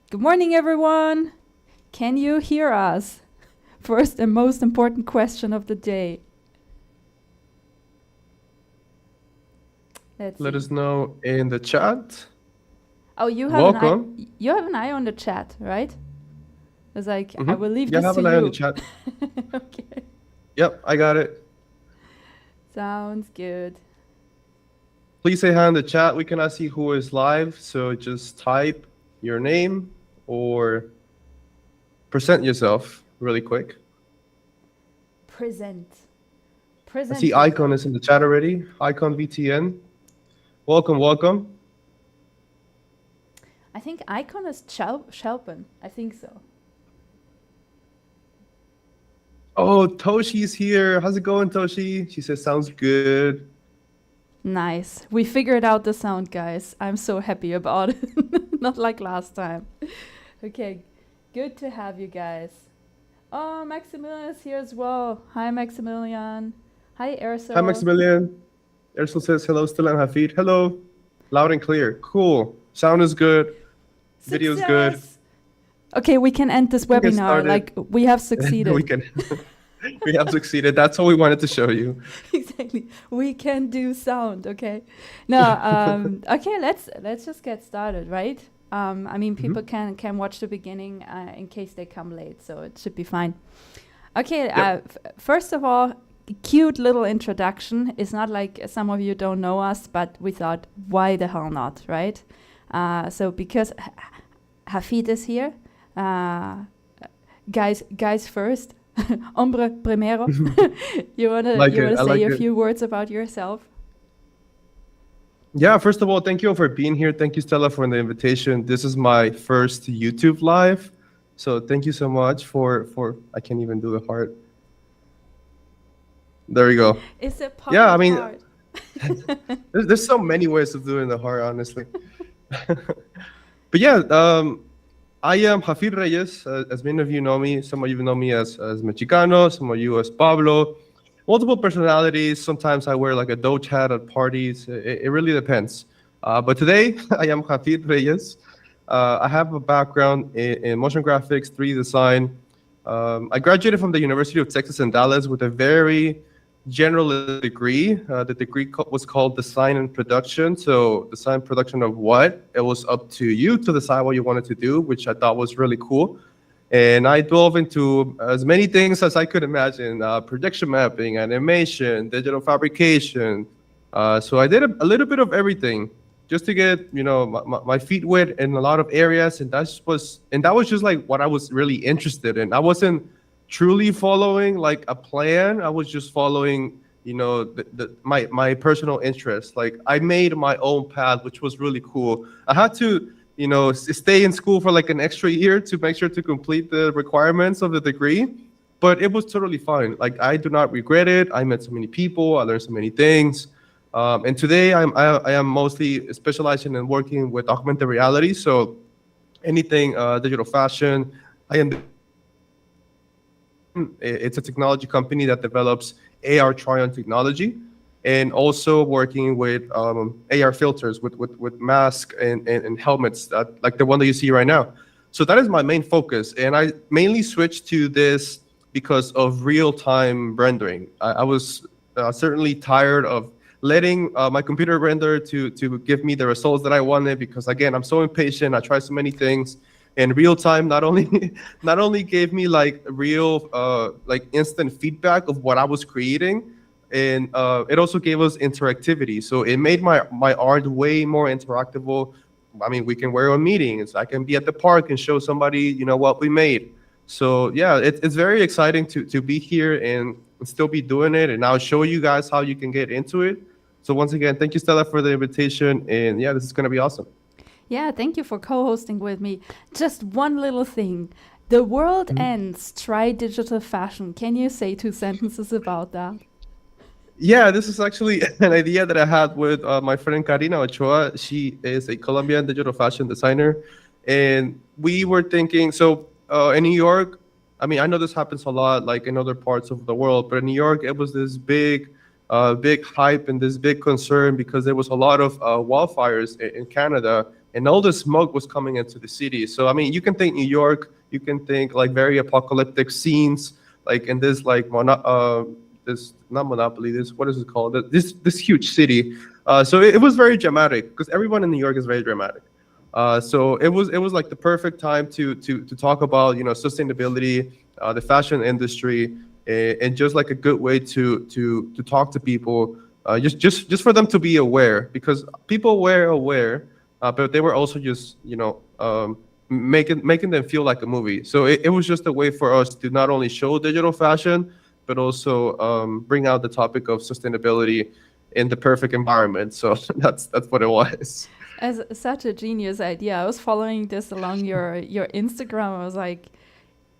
Good morning, everyone. Can you hear us? First and most important question of the day. Let's Let see. us know in the chat. Oh, you have Welcome. an eye on the chat, right? It's like I will leave Yeah, this have to an eye on the you. chat. Okay. Yep, I got it. Sounds good. Please say hi in the chat. We cannot see who is live, so just type your name or present yourself really quick. Present. I Present see Icon yourself. is in the chat already. Icon VTN. Welcome, welcome. I think icon is Shelpen. I think so. Oh, Toshi's here. How's it going, Toshi? She says, sounds good. Nice. We figured out the sound, guys. I'm so happy about it. Not like last time. Okay. Good to have you guys. Oh, Maximilian is here as well. Hi, Maximilian. Hi, Hi, Erso. Maximilian. Ursula says, hello, still on Hafid. Hello. Loud and clear. Cool. Sound is good. Video is good. Success! Okay, we can end this We can get webinar. started. Like, we have We succeeded. can. We have succeeded. That's what we wanted to show you. Exactly. We can do sound, okay? No, okay, let's just get started, right? I mean, people can watch the beginning in case they come late, so it should be fine. Okay, Yep. first of all, cute little introduction. It's not like some of you don't know us, but we thought, why the hell not, right? So because Hafid is here, guys first, hombre primero. you wanna Like you it. wanna I say like a it. few words about yourself? Yeah, first of all, thank you all for being here. Thank you, Stella, for the invitation. This is my first YouTube live. So thank you so much for I can't even do the heart. There we go. It's a Yeah, I puppet mean, heart. there's so many ways of doing the heart, honestly. But yeah, I am Hafid Reyes. As many of you know me, some of you know me as Mexicano, some of you as Pablo. Multiple personalities. Sometimes I wear like a Doge hat at parties. It really depends. But today, I am Hafid Reyes. I have a background in motion graphics, 3D design. I graduated from the University of Texas in Dallas with a very general degree. The degree was called Design and Production. So design production of what? It was up to you to decide what you wanted to do, which I thought was really cool. And I dove into as many things as I could imagine: projection mapping, animation, digital fabrication. So I did a little bit of everything just to get my feet wet in a lot of areas, and that was just like what I was really interested in. I wasn't truly following like a plan. I was just following my personal interest. Like I made my own path, which was really cool. I had to stay in school for like an extra year to make sure to complete the requirements of the degree, but it was totally fine. Like I do not regret it. I met so many people. I learned so many things. And today I am mostly specializing in working with augmented reality. So anything digital fashion. I am It's a technology company that develops AR try-on technology, and also working with AR filters with masks and helmets like the one that you see right now. So that is my main focus, and I mainly switched to this because of real-time rendering. I was certainly tired of letting my computer render to give me the results that I wanted, because again, I'm so impatient. I try so many things, and real time not only not only gave me like real like instant feedback of what I was creating, and it also gave us interactivity. So it made my art way more interactable. I mean, we can wear on meetings. I can be at the park and show somebody what we made. So yeah, it's very exciting to be here and still be doing it, and I'll show you guys how you can get into it. So once again, thank you, Stella, for the invitation, and yeah, this is going to be awesome. Yeah, thank you for co-hosting with me. Just one little thing. The world ends. Try digital fashion. Can you say 2 sentences about that? Yeah, this is actually an idea that I had with my friend Karina Ochoa. She is a Colombian digital fashion designer. And we were thinking, so in New York, I mean, I know this happens a lot, like in other parts of the world, but in New York, it was this big hype and this big concern because there was a lot of wildfires in Canada. and all the smoke was coming into the city. So I mean, you can think New York, you can think like very apocalyptic scenes, like in this like this not Monopoly, this what is it called? This huge city. So it was very dramatic because everyone in New York is very dramatic. So it was like the perfect time to talk about sustainability, the fashion industry, and just like a good way to talk to people, just for them to be aware, because people were aware, but they were also just making them feel like a movie. So it was just a way for us to not only show digital fashion, but also bring out the topic of sustainability in the perfect environment. So that's what it was. As such a genius idea. I was following this along your Instagram. I was like,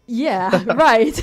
yeah, right.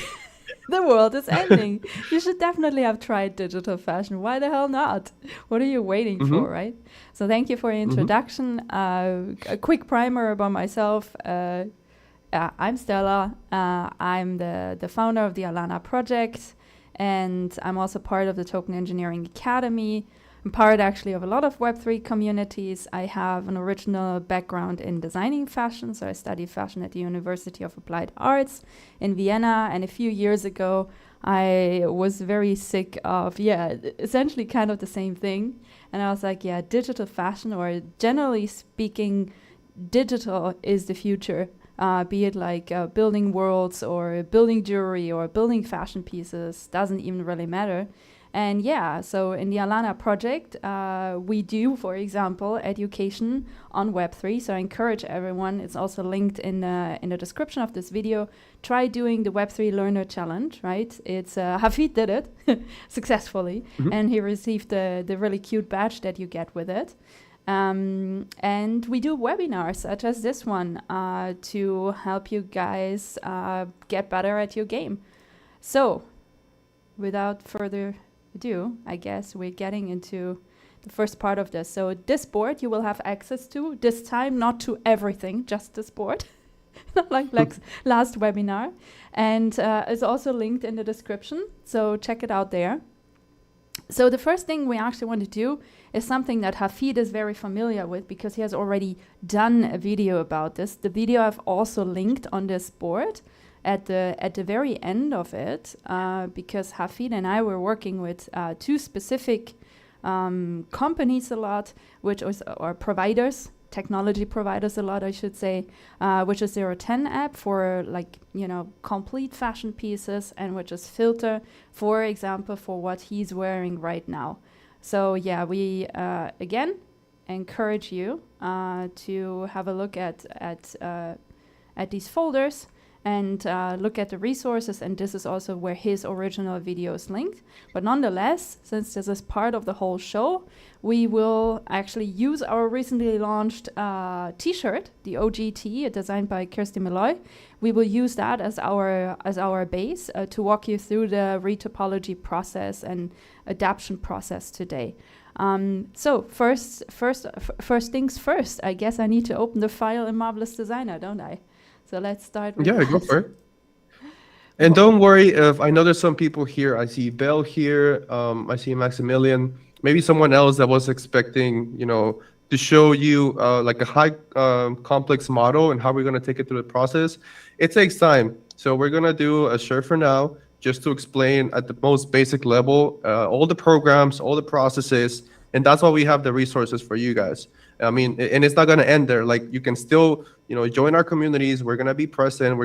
The world is ending. You should definitely have tried digital fashion. Why the hell not? What are you waiting for, right? So thank you for your introduction. A quick primer about myself. I'm Stella. I'm the founder of the Alana project, and I'm also part of the Token Engineering Academy. I'm part actually of a lot of Web3 communities. I have an original background in designing fashion, so I studied fashion at the University of Applied Arts in Vienna, and a few years ago I was very sick of, essentially kind of the same thing, and I was like, digital fashion, or generally speaking, digital is the future, be it like building worlds or building jewelry or building fashion pieces, doesn't even really matter. And so in the Alana project, we do, for example, education on Web3. So I encourage everyone, it's also linked in the description of this video, try doing the Web3 Learner Challenge, right? It's Hafid did it successfully, and he received the really cute badge that you get with it. And we do webinars such as this one to help you guys get better at your game. So without further ado, I guess we're getting into the first part of this. So this board you will have access to, this time not to everything, just this board, not like last webinar. And it's also linked in the description, so check it out there. So the first thing we actually want to do is something that Hafid is very familiar with because he has already done a video about this. The video I've also linked on this board at the very end of it, because Hafid and I were working with two specific companies a lot, or providers, technology providers a lot, I should say, which is 010 app for complete fashion pieces, and which is Filter, for example, for what he's wearing right now. So we again encourage you to have a look at these folders and look at the resources, and this is also where his original video is linked. But nonetheless, since this is part of the whole show, we will actually use our recently launched t-shirt, the OGTee, designed by Kirsty Malloy. We will use that as our base to walk you through the retopology process and adaptation process today. So first things first, I guess I need to open the file in Marvelous Designer, don't I? So let's start with go for it. And don't worry if I know there's some people here. I see Belle here. I see Maximilian. Maybe someone else that was expecting, to show you like a high complex model and how we're going to take it through the process. It takes time. So we're going to do a shirt for now, just to explain at the most basic level, all the programs, all the processes. And that's why we have the resources for you guys. I mean, and it's not going to end there. Like, you can still, join our communities. We're going to be present.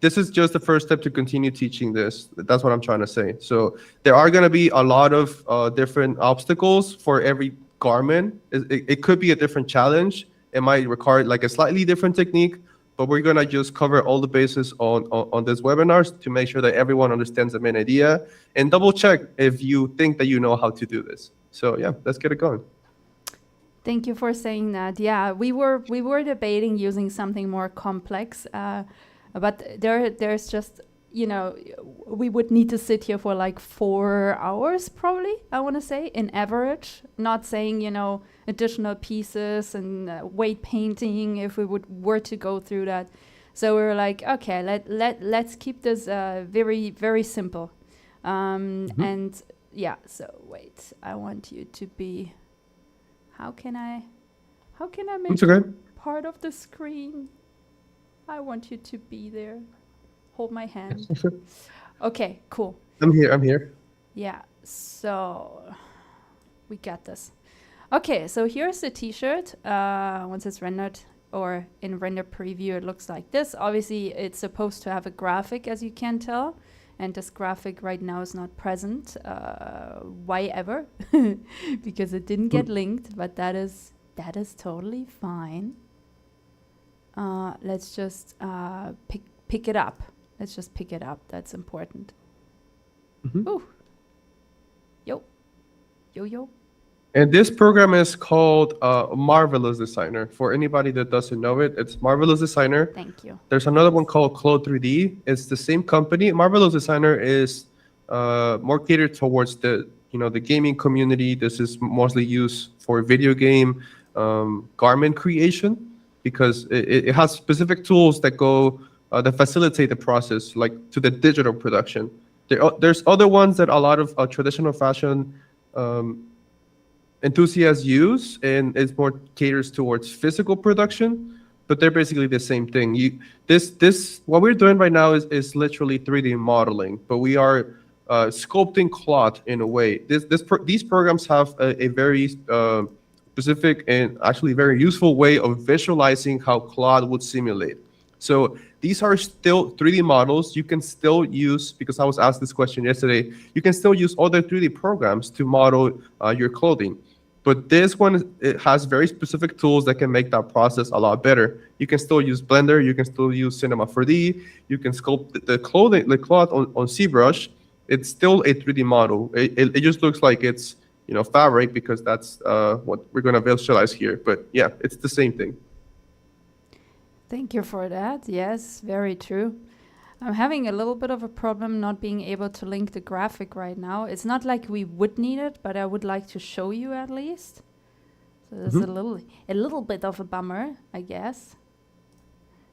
This is just the first step to continue teaching this. That's what I'm trying to say. So there are going to be a lot of different obstacles for every garment. It could be a different challenge. It might require like a slightly different technique, but we're going to just cover all the bases on this webinars to make sure that everyone understands the main idea, and double check if you think that you know how to do this. So let's get it going. Thank you for saying that. Yeah, we were debating using something more complex, but there's just, we would need to sit here for like 4 hours probably, I want to say, in average, not saying, additional pieces and weight painting if we were to go through that. So we were like, okay, let's keep this very, very simple. And so wait, I want you to be, how can I How can I It's make okay. you part of the screen? I want you to be there. Hold my hand. Okay, cool. I'm here. I'm here. Yeah, so we got this. Okay, so here's the t-shirt. Once it's rendered or in render preview, it looks like this. Obviously, it's supposed to have a graphic, as you can tell. And this graphic right now is not present. Why ever? Because it didn't get linked, but that is totally fine. Let's just pick it up. Let's just pick it up. That's important. Ooh. Yo. Yo, yo. And this program is called Marvelous Designer. For anybody that doesn't know it, it's Marvelous Designer. Thank you. There's another one called Clone 3D. It's the same company. Marvelous Designer is more catered towards the gaming community. This is mostly used for video game garment creation because it has specific tools that go that facilitate the process, like to the digital production. There's other ones that a lot of traditional fashion enthusiasts use, and it's more caters towards physical production, but they're basically the same thing. What we're doing right now is literally 3D modeling, but we are sculpting cloth in a way. These programs have a very specific and actually very useful way of visualizing how cloth would simulate. So these are still 3D models. You can still use, because I was asked this question yesterday, you can still use other 3D programs to model your clothing. But this one, it has very specific tools that can make that process a lot better. You can still use Blender. You can still use Cinema 4D. You can sculpt the cloth on ZBrush. It's still a 3D model. It just looks like it's fabric because that's what we're going to visualize here. But yeah, it's the same thing. Thank you for that. Yes, very true. I'm having a little bit of a problem not being able to link the graphic right now. It's not like we would need it, but I would like to show you at least. So there's a little bit of a bummer, I guess.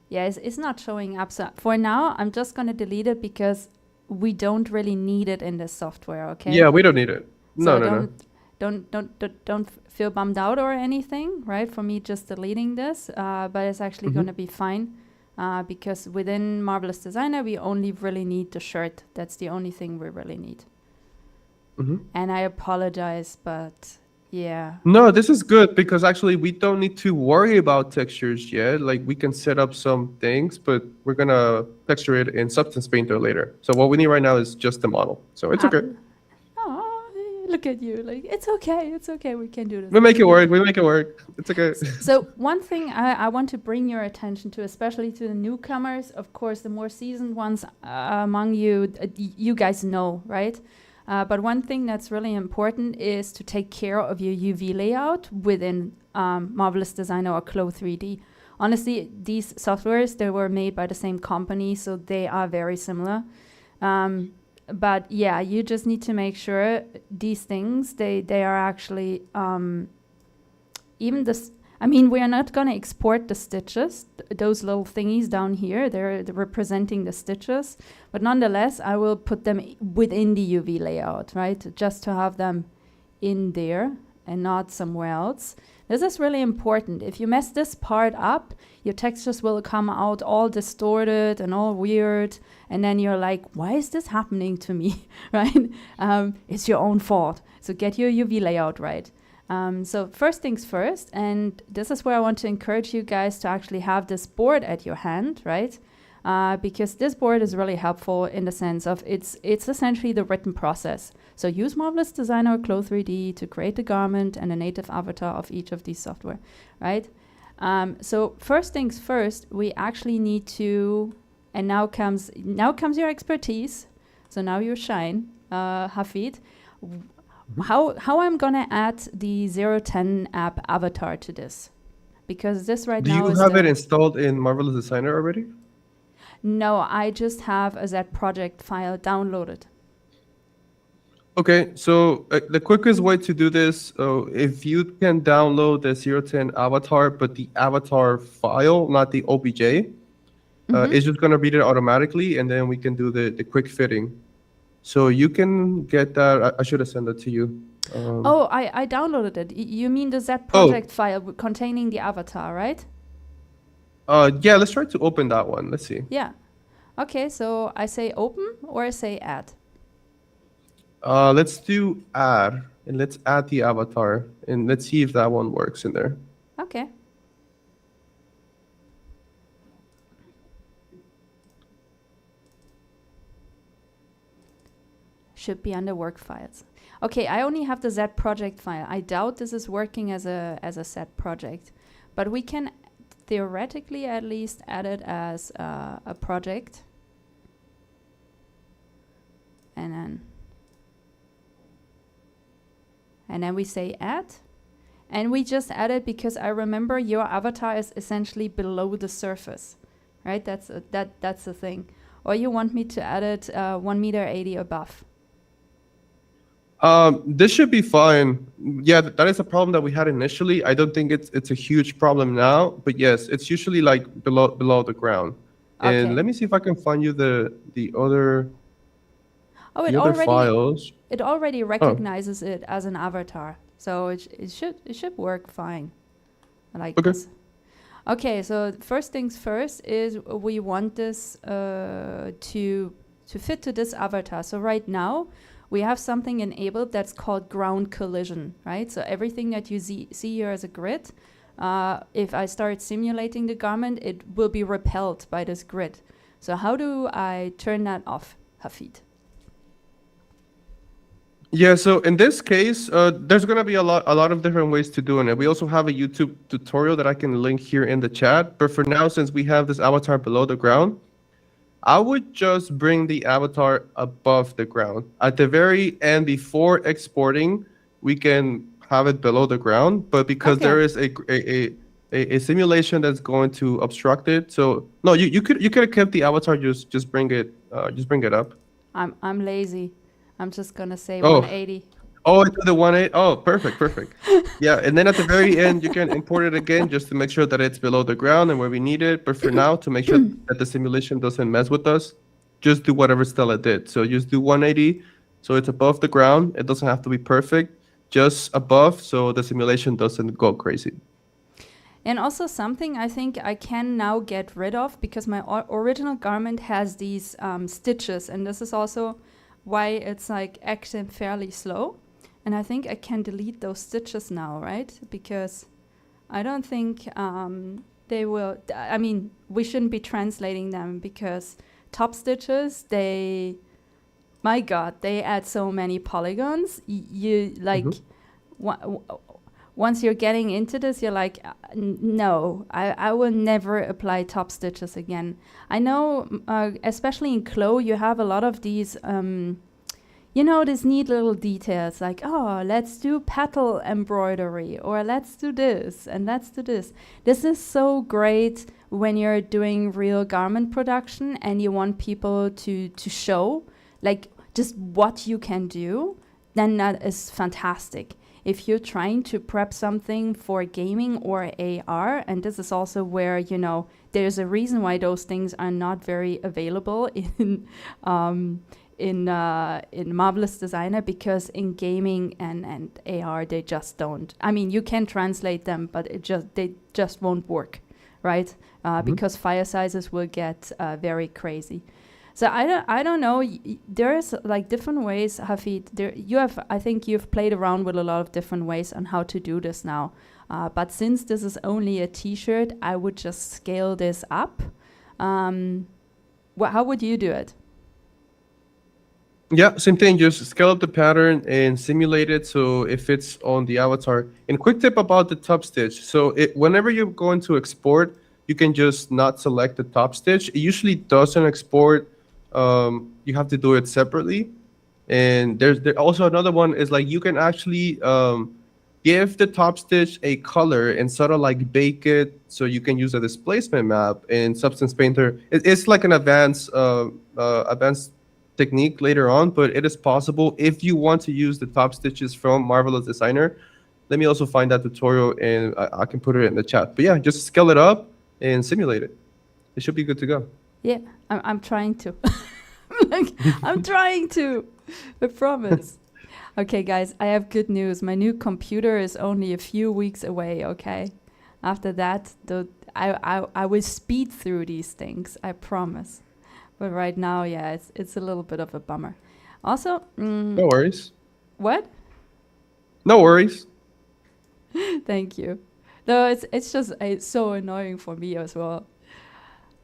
Yeah, it's not showing up. So for now, I'm just going to delete it because we don't really need it in this software, okay? Yeah, we don't need it. So No. Don't feel bummed out or anything, right? For me, just deleting this, but it's actually going to be fine. Because within Marvelous Designer, we only really need the shirt. That's the only thing we really need. And I apologize, but yeah. No, this is good because actually we don't need to worry about textures yet. Like we can set up some things, but we're going to texture it in Substance Painter later. So what we need right now is just the model. So it's okay. Look at you, like, it's okay, we can do this. We make it work, it's okay. So one thing I want to bring your attention to, especially to the newcomers, of course, the more seasoned ones among you, you guys know, right? But one thing that's really important is to take care of your UV layout within Marvelous Designer or Clo 3D. Honestly, these softwares, they were made by the same company, so they are very similar. But yeah, you just need to make sure these things, they are actually, even this, I mean, we are not going to export the stitches, those little thingies down here, they're representing the stitches, but nonetheless, I will put them within the UV layout, right? Just to have them in there and not somewhere else. This is really important. If you mess this part up, your textures will come out all distorted and all weird. And then you're like, why is this happening to me, right? It's your own fault. So get your UV layout right. So first things first, and this is where I want to encourage you guys to actually have this board at your hand, right? Because this board is really helpful in the sense of it's essentially the written process. So use Marvelous Designer or Clo 3D to create the garment and a native avatar of each of these software, right? So first things first, we actually need to, and now comes your expertise. So now you shine, Hafid. How I'm gonna add the 010 app avatar to this? Because this right now is. Do you have it installed in Marvelous Designer already? No, I just have a Z project file downloaded. Okay, so the quickest way to do this, if you can download the 010 avatar, but the avatar file, not the OBJ, it's just going to read it automatically, and then we can do the quick fitting. So you can get that. I should have sent it to you. Oh, I downloaded it. You mean the Z Oh, project file containing the avatar, right? yeah, let's try to open that one. Let's see. Yeah. Okay, so I say open or I say add. Let's do add, and let's add the avatar, and let's see if that one works in there. Okay. Should be under work files. Okay, I only have the Z project file. I doubt this is working as a Z project, but we can theoretically at least add it as a project. And then we say add. And we just add it because I remember your avatar is essentially below the surface, right? That's the thing. Or you want me to add it 1.80 meters above? This should be fine. Yeah, that is a problem that we had initially. I don't think it's a huge problem now, but yes, it's usually like below the ground. And Okay. let me see if I can find you the other Oh, the other files. it already recognizes it as an avatar, so it should work fine, like Okay. this. Okay, so first things first is we want this to fit to this avatar. So right now we have something enabled that's called ground collision, right? So everything that you see here as a grid, if I start simulating the garment, it will be repelled by this grid. So how do I turn that off, Hafid? Yeah, so in this case, there's gonna be a lot of different ways to doing it. We also have a YouTube tutorial that I can link here in the chat. But for now, since we have this avatar below the ground, I would just bring the avatar above the ground. At the very end, before exporting, we can have it below the ground. But because there is a simulation that's going to obstruct it, so no, you could have kept the avatar. Just bring it up. I'm lazy. I'm just gonna say Oh. 180. Oh, into the 1.8. Oh, perfect. Yeah, and then at the very end, you can import it again just to make sure that it's below the ground and where we need it. But for now, to make sure that the simulation doesn't mess with us, just do whatever Stella did. So just do 180, so it's above the ground. It doesn't have to be perfect, just above, so the simulation doesn't go crazy. And also something I think I can now get rid of, because my original garment has these stitches, and this is also why it's like acting fairly slow. And I think I can delete those stitches now, right? Because I don't think they will, I mean, we shouldn't be translating them, because top stitches, my God, they add so many polygons. You like, once you're getting into this, you're like, no, I will never apply top stitches again. I know, especially in Clo, you have a lot of these, these neat little details, like, oh, let's do petal embroidery, or let's do this, and let's do this. This is so great when you're doing real garment production and you want people to show, like, just what you can do, then that is fantastic. If you're trying to prep something for gaming or AR, and this is also where, there's a reason why those things are not very available in Marvelous Designer, because in gaming and AR, they just don't. I mean, you can translate them, but they just won't work, right? Because file sizes will get very crazy. So I don't know. There's like different ways, Hafid. I think you've played around with a lot of different ways on how to do this now. But since this is only a T-shirt, I would just scale this up. How would you do it? Yeah, same thing. Just scale up the pattern and simulate it so it fits on the avatar. And quick tip about the top stitch. So whenever you're going to export, you can just not select the top stitch. It usually doesn't export. You have to do it separately. And there's also another one is like you can actually give the top stitch a color and sort of like bake it, so you can use a displacement map in Substance Painter. It's like an advanced technique later on, but it is possible if you want to use the top stitches from Marvelous Designer. Let me also find that tutorial and I can put it in the chat. But yeah, just scale it up and simulate it. It should be good to go. Yeah, I'm trying to. I'm trying to. I promise. Okay, guys, I have good news. My new computer is only a few weeks away, okay? After that, I will speed through these things, I promise. But right now, yeah, it's a little bit of a bummer. Also, No worries. what? No worries. Thank you. No, it's just it's so annoying for me as well.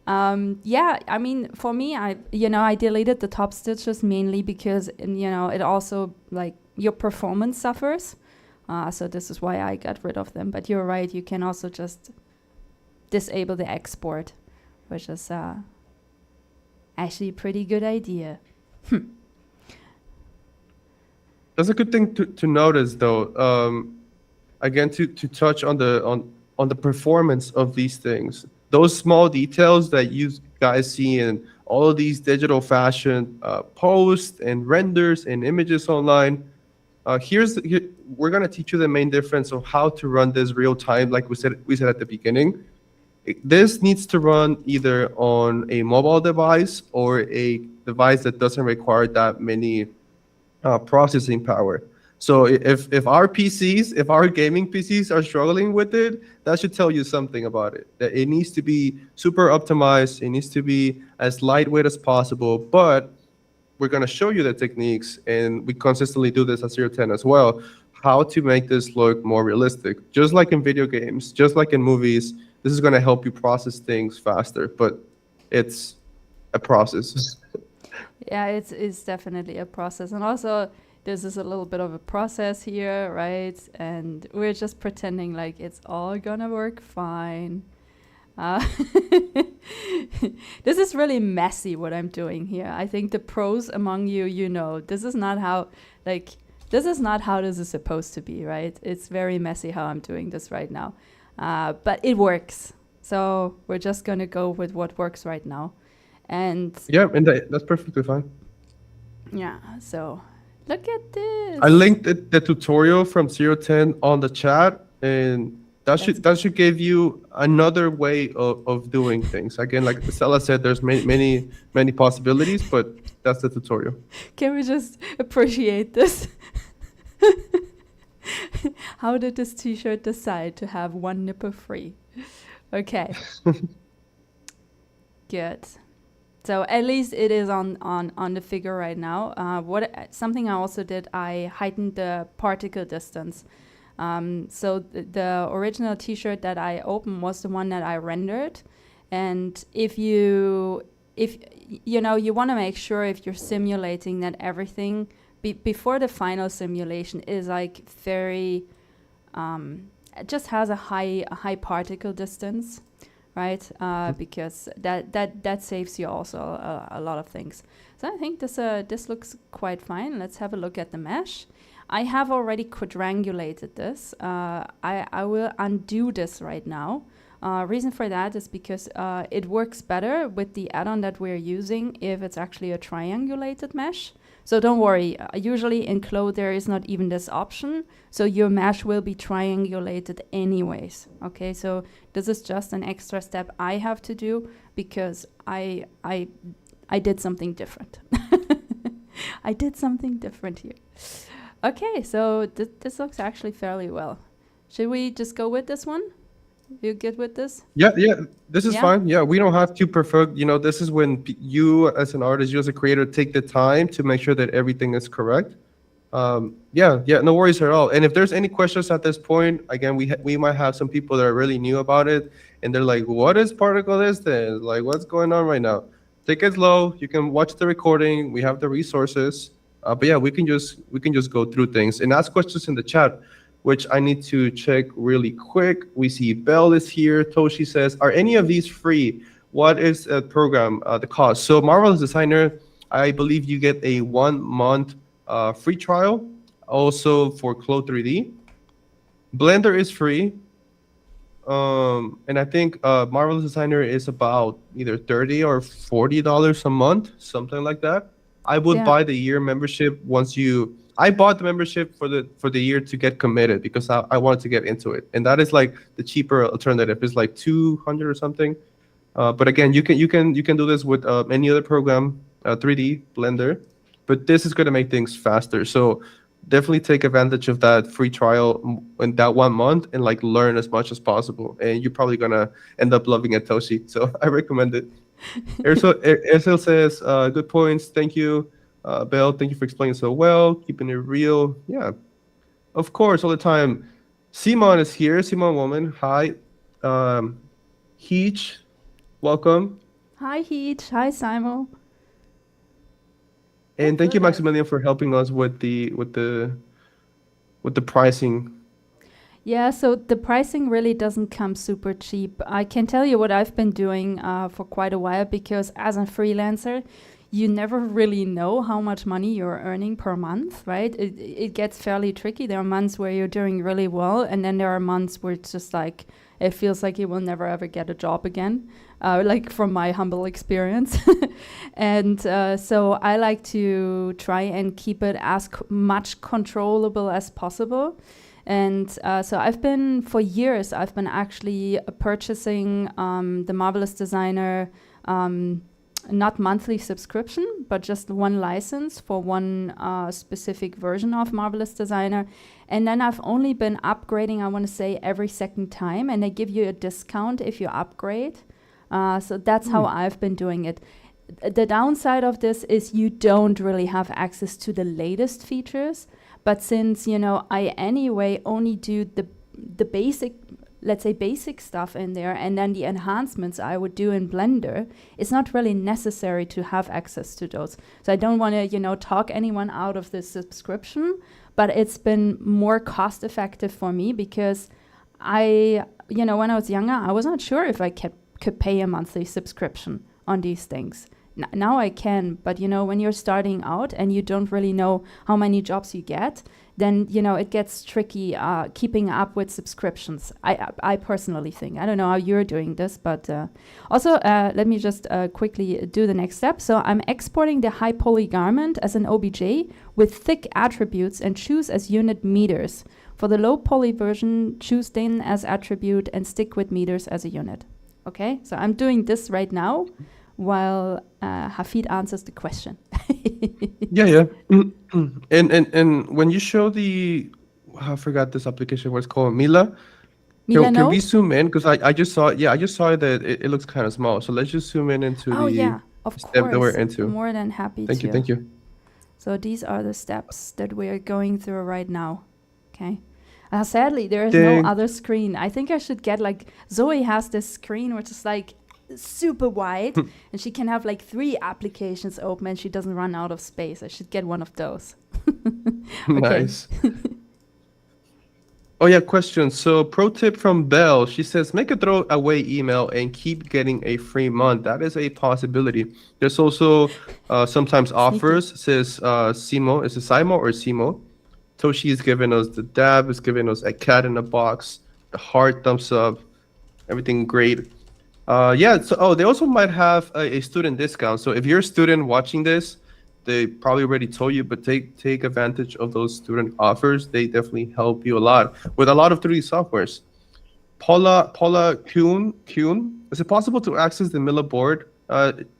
Yeah, I mean, for me, I deleted the top stitches mainly because, it also, like, your performance suffers. So this is why I got rid of them. But you're right, you can also just disable the export, which is actually a pretty good idea. That's a good thing to notice, though. Again, to touch on the performance of these things, those small details that you guys see in all of these digital fashion posts and renders and images online. We're gonna teach you the main difference of how to run this real time, like we said at the beginning. This needs to run either on a mobile device or a device that doesn't require that many processing power. So if our PCs, if our gaming PCs are struggling with it, that should tell you something about it. That it needs to be super optimized. It needs to be as lightweight as possible. But we're going to show you the techniques, and we consistently do this at 010 as well, how to make this look more realistic. Just like in video games, just like in movies, this is going to help you process things faster, but it's a process. Yeah, it's definitely a process. And also, this is a little bit of a process here, right? And we're just pretending like it's all gonna work fine. This is really messy what I'm doing here. I think the pros among you, this is not how, this is not how this is supposed to be, right? It's very messy how I'm doing this right now. But it works. So we're just gonna go with what works right now. And yeah, and that's perfectly fine. yeah, so look at this. I linked the tutorial from 010 on the chat, and that should give you another way of doing things. Again, like Stella said, there's many possibilities, but that's the tutorial. Can we just appreciate this? How did this t-shirt decide to have one nipple free? Okay. Good. So at least it is on the figure right now. Something I also did, I heightened the particle distance. So the original t-shirt that I opened was the one that I rendered. And if you want to make sure if you're simulating that everything before the final simulation is like very, it just has a high particle distance. Right, because that saves you also a lot of things. So I think this looks quite fine. Let's have a look at the mesh. I have already quadrangulated this. I will undo this right now. Reason for that is because it works better with the add-on that we're using if it's actually a triangulated mesh. So don't worry, usually in Clode there is not even this option, so your mesh will be triangulated anyways, okay? So this is just an extra step I have to do because I did something different. I did something different here. Okay, so this looks actually fairly well. Should we just go with this one? You good with this? Yeah, this is fine. Yeah, we don't have to perfect. This is when you as an artist, you as a creator, take the time to make sure that everything is correct. Yeah, no worries at all. And if there's any questions at this point, again, we might have some people that are really new about it, and they're like, "What is particle distance? Like, what's going on right now?" Take it slow. You can watch the recording. We have the resources. But yeah, we can just go through things and ask questions in the chat, which I need to check really quick. We see Belle is here. Toshi says, are any of these free? What is a program, the cost? So Marvelous Designer, I believe you get a 1 month free trial. Also for Clode 3D. Blender is free. And I think Marvelous Designer is about either $30 or $40 a month, something like that. I would buy the year membership I bought the membership for the year to get committed because I wanted to get into it, and that is like the cheaper alternative. It's like 200 or something. But again, you can do this with any other program, 3D Blender, but this is going to make things faster. So definitely take advantage of that free trial in that 1 month and like learn as much as possible. And you're probably gonna end up loving it, Toshi. So I recommend it. Ercel says, good points. Thank you. Belle, thank you for explaining so well, keeping it real. Yeah, of course, all the time. Simon is here. Simon Woman. Hi. Um, Heech, welcome. Hi, Heat. Hi, Simon. And thank you, Good. Maximilian, for helping us with the pricing. Yeah, so the pricing really doesn't come super cheap. I can tell you what I've been doing for quite a while, because as a freelancer, you never really know how much money you're earning per month, right? It gets fairly tricky. There are months where you're doing really well, and then there are months where it's just like, it feels like you will never ever get a job again, like from my humble experience. And so I like to try and keep it as much controllable as possible. And so for years, I've been actually purchasing the Marvelous Designer, not monthly subscription, but just one license for one specific version of Marvelous Designer. And then I've only been upgrading, I want to say, every second time. And they give you a discount if you upgrade. So that's how I've been doing it. The downside of this is you don't really have access to the latest features. But since, I anyway only do the basic, let's say basic stuff in there, and then the enhancements I would do in Blender, it's not really necessary to have access to those. So I don't want to, talk anyone out of this subscription, but it's been more cost effective for me because when I was younger, I was not sure if I could pay a monthly subscription on these things. Now I can, but when you're starting out and you don't really know how many jobs you get, then it gets tricky keeping up with subscriptions. I personally think. I don't know how you're doing this, but also let me just quickly do the next step. So I'm exporting the high poly garment as an OBJ with thick attributes and choose as unit meters. For the low poly version, choose thin as attribute and stick with meters as a unit. Okay, so I'm doing this right now while Hafid answers the question. Yeah. And when you show I forgot this application, what it's called, Mila. Can we zoom in? Because I just saw that it looks kind of small. So let's just zoom in into of step course. that we're into. More than happy to. Thank you. So these are the steps that we're going through right now. Okay. Sadly, there is Dang. no other screen. I think I should get Zoe has this screen which is super wide and she can have 3 applications open and she doesn't run out of space. I should get one of those. Nice. Oh yeah, question. So pro tip from Belle, she says make a throwaway email and keep getting a free month. That is a possibility. There's also sometimes offers. Says Simo. Is it Simo or Simo? Toshi is giving us the dab, is giving us a cat in a box, the heart, thumbs up, everything great. So they also might have a student discount. So if you're a student watching this, they probably already told you, but take advantage of those student offers. They definitely help you a lot with a lot of 3D softwares. Paula Kuhn, is it possible to access the Mila board?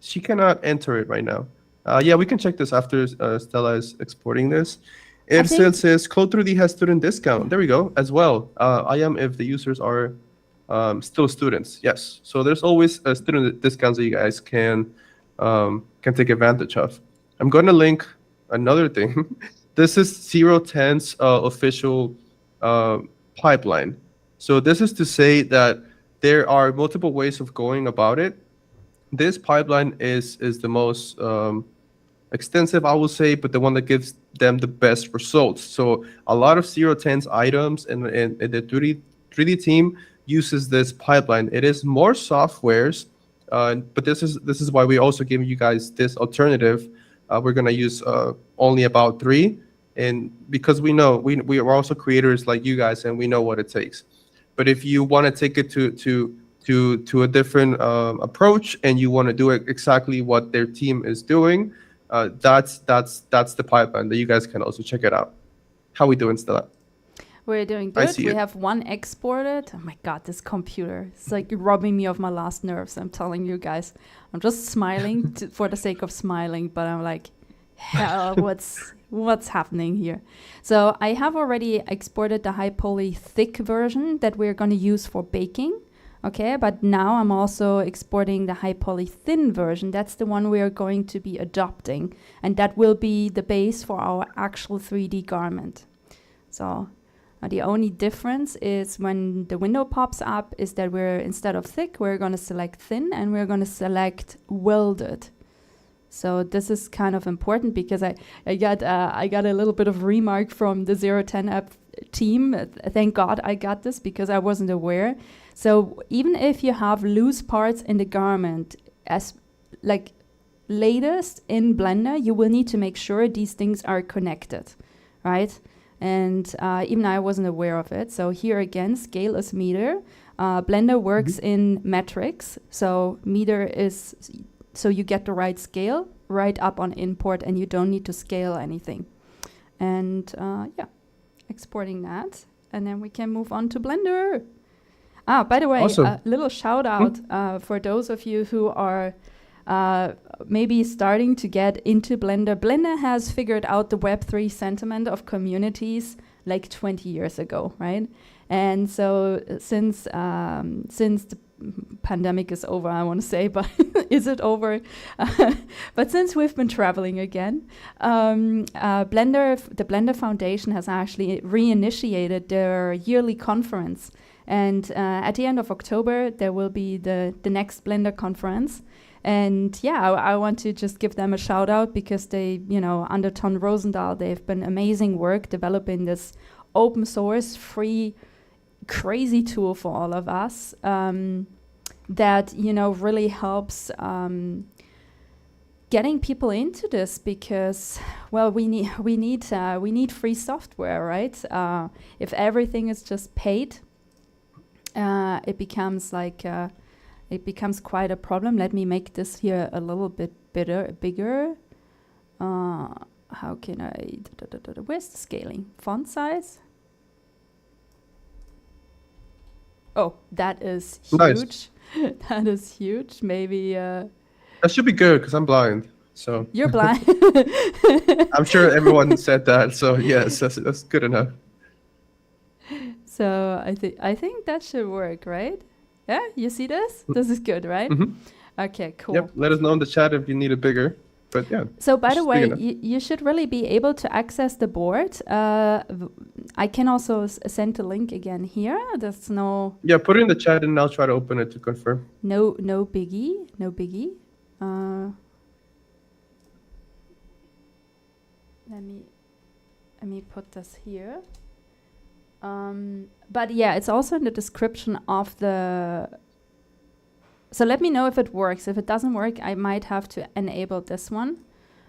She cannot enter it right now. We can check this after Stella is exporting this. It says Code3D has student discount. There we go as well. I am if the users are still students. Yes. So there's always student discounts that you guys can take advantage of. I'm going to link another thing. This is 010's official pipeline. So this is to say that there are multiple ways of going about it. This pipeline is the most extensive, I will say, but the one that gives them the best results. So a lot of 010's items and the 3D team uses this pipeline. It is more softwares, but this is why we also give you guys this alternative. We're gonna use only about 3, and because we know we are also creators like you guys, and we know what it takes. But if you want to take it to a different approach, and you want to do it exactly what their team is doing, that's the pipeline that you guys can also check it out. How we doing, Stella? We're doing good. We have one exported. Oh my God, this computer. It's robbing me of my last nerves. I'm telling you guys. I'm just smiling for the sake of smiling, but I'm hell, what's happening here? So I have already exported the high poly thick version that we're going to use for baking. Okay, but now I'm also exporting the high poly thin version. That's the one we are going to be adopting, and that will be the base for our actual 3D garment. So the only difference is when the window pops up is that we're, instead of thick, we're going to select thin, and we're going to select welded. So this is kind of important because I got a little bit of remark from the 010 app team. Thank God I got this because I wasn't aware. So even if you have loose parts in the garment, as like latest in Blender, you will need to make sure these things are connected, right? And even I wasn't aware of it. So here again, scale is meter. Blender works in metrics. So meter is, so you get the right scale right up on import and you don't need to scale anything. And yeah, exporting that. And then we can move on to Blender. By the way, awesome. A little shout out for those of you who are maybe starting to get into Blender. Blender has figured out the Web3 sentiment of communities like 20 years ago, right? And so since the pandemic is over, I want to say, but is it over? But since we've been traveling again, the Blender Foundation has actually reinitiated their yearly conference. And at the end of October, there will be the next Blender conference. And yeah, I want to just give them a shout out because they, under Ton Rosendahl, they've been amazing work developing this open source, free, crazy tool for all of us that, really helps getting people into this because, well, we need free software, right? If everything is just paid, it becomes quite a problem. Let me make this here a little bit bigger. How can I? Where's the scaling? Font size? Oh, that is huge. Nice. That is huge. Maybe. That should be good because I'm blind. So you're blind. I'm sure everyone said that. So yes, that's good enough. So I think that should work, right? Yeah, you see this? This is good, right? Okay, cool. Yep. Let us know in the chat if you need it bigger. But yeah. So by the way, you should really be able to access the board. I can also send the link again here. There's no. Yeah, put it in the chat and I'll try to open it to confirm. No biggie. Let me put this here. But yeah, it's also in the description of the. So let me know if it works. If it doesn't work, I might have to enable this one.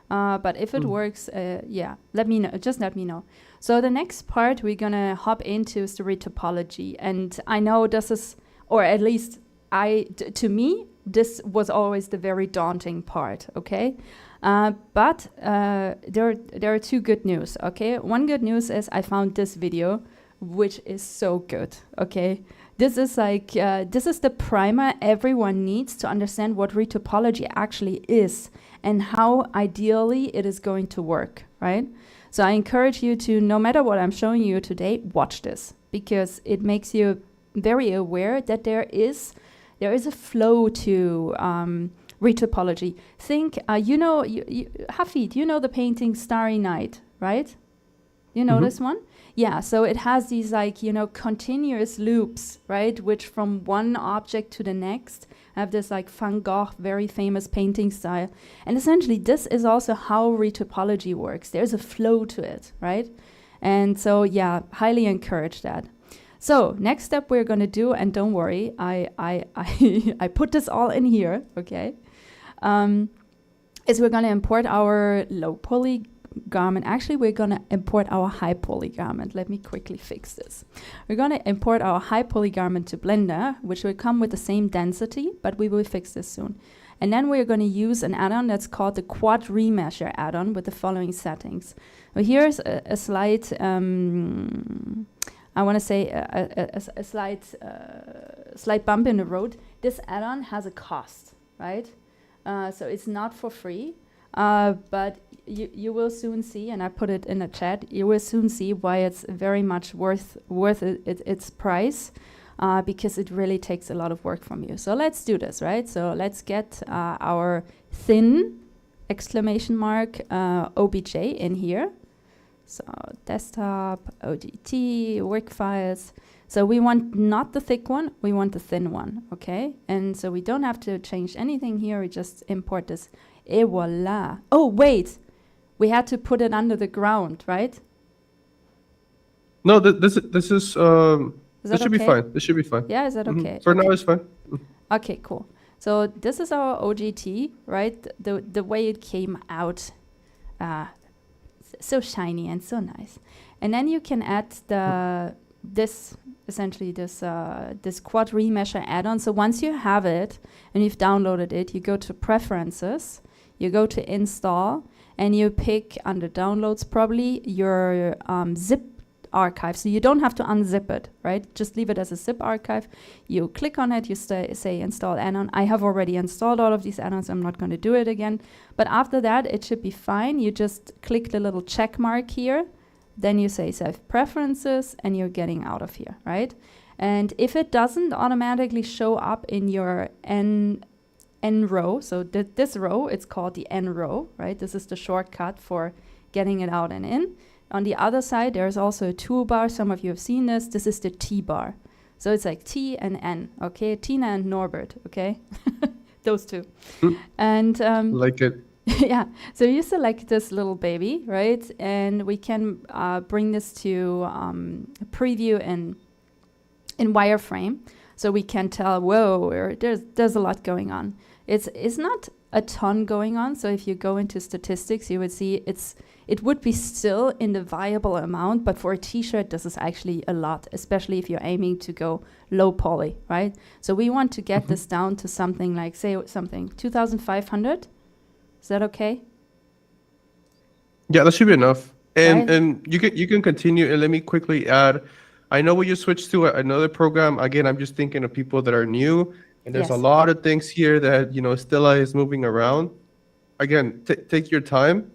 But if it works, yeah, let me know. Just let me know. So the next part we're gonna hop into is the retopology, and I know this is, or at least to me, this was always the very daunting part. Okay, but there are two good news. Okay, one good news is I found this video, which is so good. Okay. This is this is the primer everyone needs to understand what retopology actually is and how ideally it is going to work, right? So I encourage you to, no matter what I'm showing you today, watch this because it makes you very aware that there is a flow to retopology. Think, Hafid, you know the painting Starry Night, right? You know this one? Yeah, so it has these continuous loops, right? Which from one object to the next have this Van Gogh, very famous painting style. And essentially this is also how retopology works. There's a flow to it, right? And so yeah, highly encourage that. So next step we're gonna do, and don't worry, I put this all in here, okay? Is we're gonna import our low poly garment. Actually, we're going to import our high poly garment. Let me quickly fix this. We're going to import our high poly garment to Blender, which will come with the same density, but we will fix this soon. And then we're going to use an add-on that's called the Quad Remeasure add-on with the following settings. Well, here's a slight, I want to say a slight bump in the road. This add-on has a cost, right? So it's not for free. but you will soon see, and I put it in the chat, you will soon see why it's very much worth its price, because it really takes a lot of work from you. So let's do this, right? So let's get our thin exclamation mark OBJ in here. So desktop, OGTee, work files. So we want not the thick one, we want the thin one, okay? And so we don't have to change anything here, we just import this. Et voila. Oh, wait, we had to put it under the ground, right? No, this is this should be okay? fine. This should be fine. Yeah, is that okay? For okay. now, it's fine. Okay, cool. So this is our OGTee, right? The way it came out, so shiny and so nice. And then you can add this quad remesher add-on. So once you have it and you've downloaded it, you go to Preferences, you go to Install, and you pick under Downloads probably your zip archive. So you don't have to unzip it, right? Just leave it as a zip archive. You click on it, you say Install add-on. I have already installed all of these add-ons. I'm not going to do it again. But after that, it should be fine. You just click the little check mark here. Then you say Save Preferences, and you're getting out of here, right? And if it doesn't automatically show up in your N row, so this row, it's called the N row, right? This is the shortcut for getting it out and in. On the other side, there's also a toolbar. Some of you have seen this. This is the T bar. So it's like T and N, okay? Tina and Norbert, okay? Those two. And like it. yeah, so you select this little baby, right? And we can bring this to preview in wireframe, so we can tell, whoa, there's a lot going on. It's not a ton going on. So if you go into statistics, you would see it would be still in the viable amount, but for a t-shirt, this is actually a lot, especially if you're aiming to go low poly, right? So we want to get this down to something like, say, 2,500. Is that okay? Yeah, that should be enough. And Right. and you can continue. And let me quickly add, I know when you switch to another program, again, I'm just thinking of people that are new, and there's a Yes. lot of things here that, Stella is moving around. Again, take your time.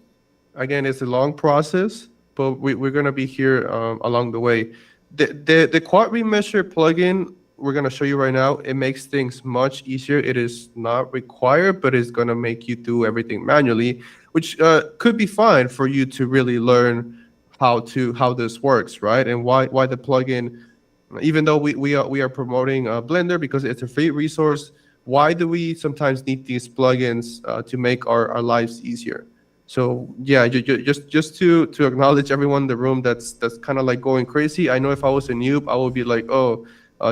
Again, it's a long process, but we're going to be here along the way. The quad remesher plugin we're going to show you right now, it makes things much easier. It is not required, but it's going to make you do everything manually, which could be fine for you to really learn how this works, right? And why the plugin, even though we are promoting Blender because it's a free resource, why do we sometimes need these plugins to make our lives easier? So yeah, just to acknowledge everyone in the room that's kind of like going crazy. I know if I was a noob, I would be like,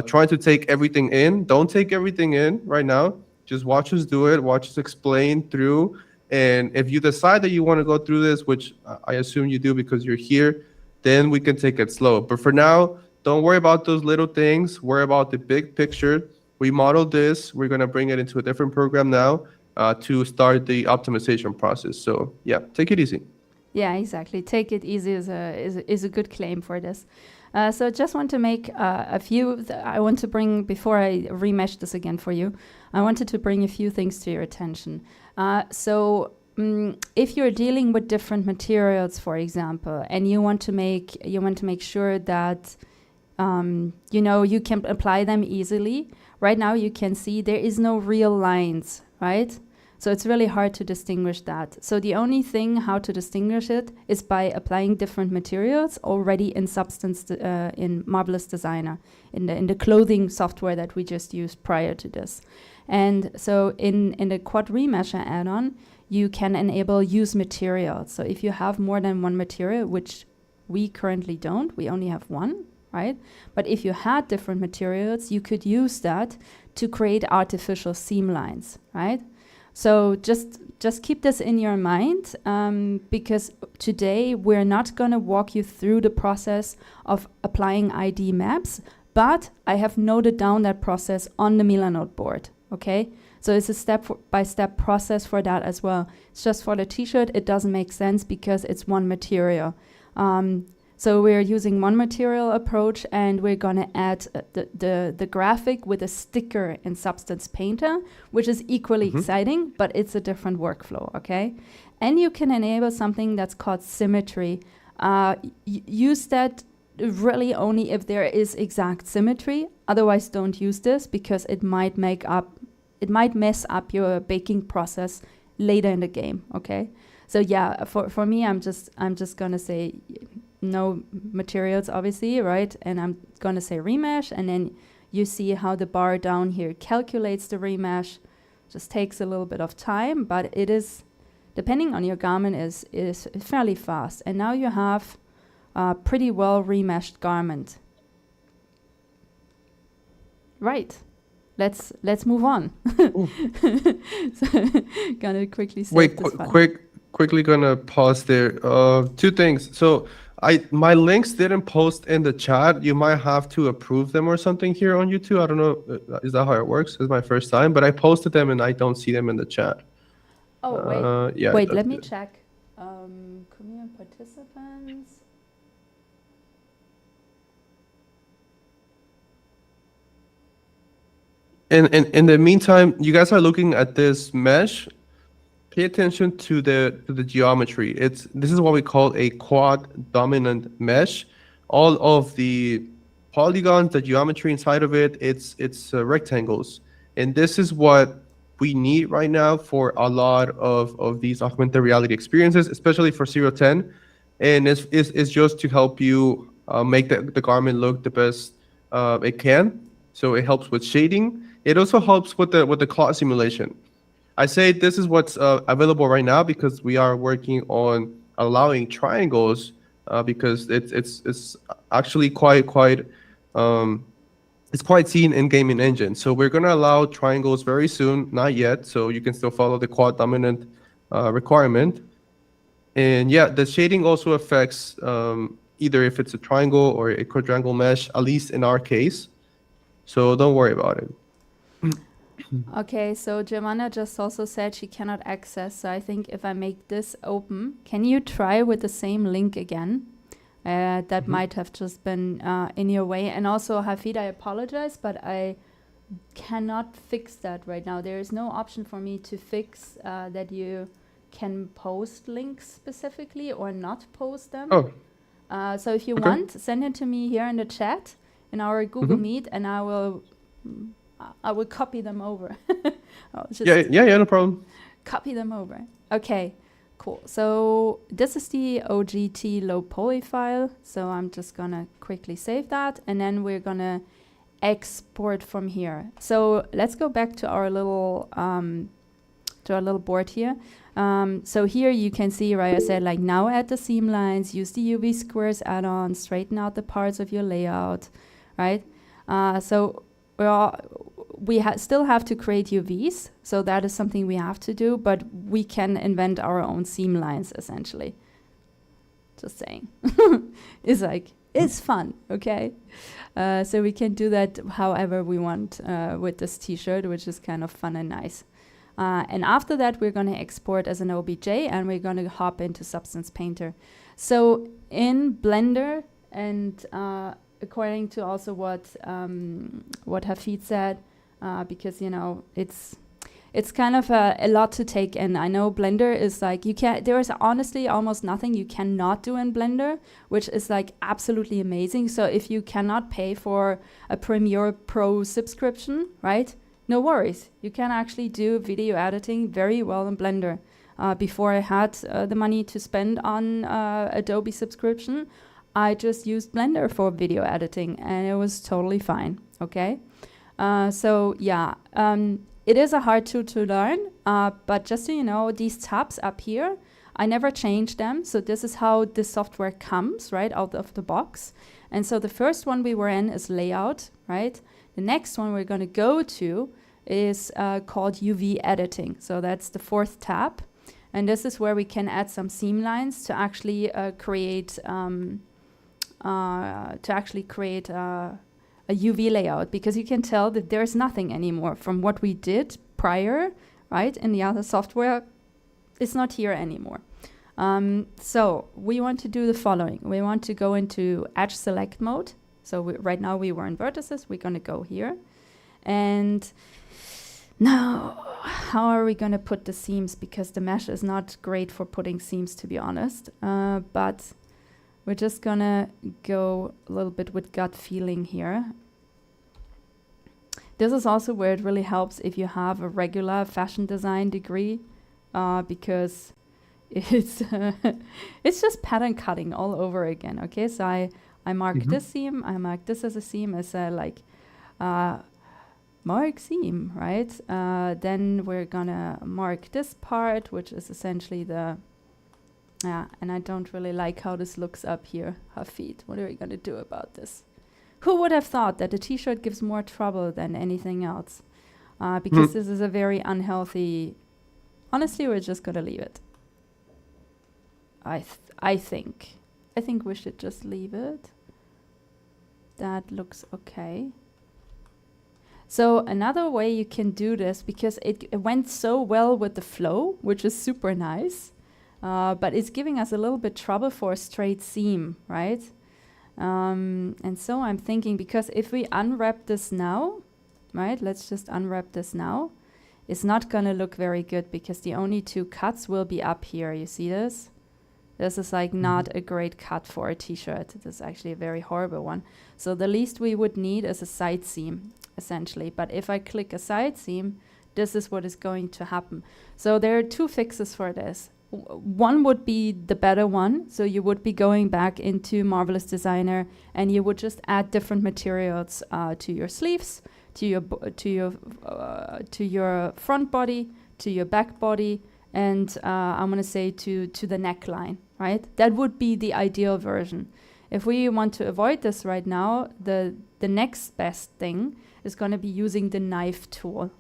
trying to take everything in. Don't take everything in right now. Just watch us do it. Watch us explain through. And if you decide that you want to go through this, which I assume you do because you're here, then we can take it slow. But for now, don't worry about those little things. Worry about the big picture. We modeled this. We're going to bring it into a different program now to start the optimization process. So yeah, take it easy. Yeah, exactly. Take it easy is a good claim for this. So I just want to make a few, I want to bring, before I remesh this again for you, I wanted to bring a few things to your attention. If you're dealing with different materials, for example, and you want to make sure that you can apply them easily. Right now you can see there is no real lines, right? So it's really hard to distinguish that. So the only thing how to distinguish it is by applying different materials already in Substance, in Marvelous Designer, in the clothing software that we just used prior to this. And so in the Quad Remesher add-on, you can enable use materials. So if you have more than one material, which we currently don't, we only have one, right? But if you had different materials, you could use that to create artificial seam lines, right? So just keep this in your mind, because today we're not going to walk you through the process of applying ID maps, but I have noted down that process on the Milanode board, okay? So it's a step-by-step process for that as well. It's just for the t-shirt, it doesn't make sense because it's one material. So we're using one material approach, and we're gonna add the graphic with a sticker in Substance Painter, which is equally exciting, but it's a different workflow, okay? And you can enable something that's called symmetry. Use that really only if there is exact symmetry. Otherwise, don't use this because it might mess up your baking process later in the game, okay? So yeah, for me, I'm just gonna say no materials, obviously, right? And I'm gonna say remesh, and then you see how the bar down here calculates the remesh. Just takes a little bit of time, but it is, depending on your garment, is fairly fast. And now you have a pretty well remeshed garment. Right. Let's move on. So, gonna quickly save this one. Quickly gonna pause there. Two things. So my links didn't post in the chat. You might have to approve them or something here on YouTube. I don't know. Is that how it works? It's my first time, but I posted them and I don't see them in the chat. Oh, wait. Yeah, wait, let me check. Community participants. In the meantime, you guys are looking at this mesh. Pay attention to the geometry. This is what we call a quad dominant mesh. All of the polygons, the geometry inside of it, it's rectangles, and this is what we need right now for a lot of these augmented reality experiences, especially for 010. And it's just to help you make the garment look the best it can. So it helps with shading. It also helps with the cloth simulation. I say this is what's available right now because we are working on allowing triangles because it's actually quite it's quite seen in gaming engine. So we're gonna allow triangles very soon, not yet. So you can still follow the quad dominant requirement. And yeah, the shading also affects either if it's a triangle or a quadrangle mesh, at least in our case. So don't worry about it. Okay, so Giovanna just also said she cannot access. So I think if I make this open, can you try with the same link again? That might have just been in your way. And also, Hafid, I apologize, but I cannot fix that right now. There is no option for me to fix that you can post links specifically or not post them. Oh. So if you want, send it to me here in the chat in our Google Meet, and I will copy them over. Yeah, no problem. Copy them over. Okay, cool. So this is the OGTee low poly file. So I'm just gonna quickly save that, and then we're gonna export from here. So let's go back to our little board here. So here you can see, right, I said like now add the seam lines, use the UV squares add-on, straighten out the parts of your layout, right? So we still have to create UVs, so that is something we have to do, but we can invent our own seam lines, essentially. Just saying. It's fun, okay? So we can do that however we want with this t-shirt, which is kind of fun and nice. And after that, we're going to export as an OBJ, and we're going to hop into Substance Painter. So in Blender, and according to also what Hafid said, because it's kind of a lot to take in. I know Blender is like there is honestly almost nothing you cannot do in Blender, which is like absolutely amazing. So if you cannot pay for a Premiere Pro subscription, right? No worries, you can actually do video editing very well in Blender. Before I had the money to spend on Adobe subscription, I just used Blender for video editing, and it was totally fine, okay? So yeah, it is a hard tool to learn, but just so you know, these tabs up here, I never changed them. So this is how the software comes, right, out of the box. And so the first one we were in is layout, right? The next one we're going to go to is called UV editing. So that's the fourth tab. And this is where we can add some seam lines to actually create a UV layout, because you can tell that there's nothing anymore from what we did prior, right? In the other software, it's not here anymore. So we want to do the following. We want to go into edge select mode. So right now we were in vertices. We're going to go here. And now, how are we going to put the seams? Because the mesh is not great for putting seams, to be honest. But we're just going to go a little bit with gut feeling here. This is also where it really helps if you have a regular fashion design degree, because it's it's just pattern cutting all over again. Okay, so I mark this seam, I mark this as a seam, as a mark seam, right? Then we're gonna mark this part, which is essentially the and I don't really like how this looks up here. Hafid, what are we gonna do about this? Who would have thought that a t-shirt gives more trouble than anything else? Because this is a very unhealthy. Honestly, we're just gonna leave it. I think we should just leave it. That looks okay. So another way you can do this, because it went so well with the flow, which is super nice, but it's giving us a little bit trouble for a straight seam, right? And so I'm thinking, because if we unwrap this now, right, let's just unwrap this now, it's not gonna look very good, because the only two cuts will be up here. You see this? This is like not a great cut for a t-shirt. This is actually a very horrible one. So the least we would need is a side seam, essentially. But if I click a side seam, this is what is going to happen. So there are two fixes for this. One would be the better one. So you would be going back into Marvelous Designer and you would just add different materials to your sleeves, to your front body, to your back body, and I'm going to say to the neckline, right? That would be the ideal version. If we want to avoid this right now, the next best thing is going to be using the knife tool.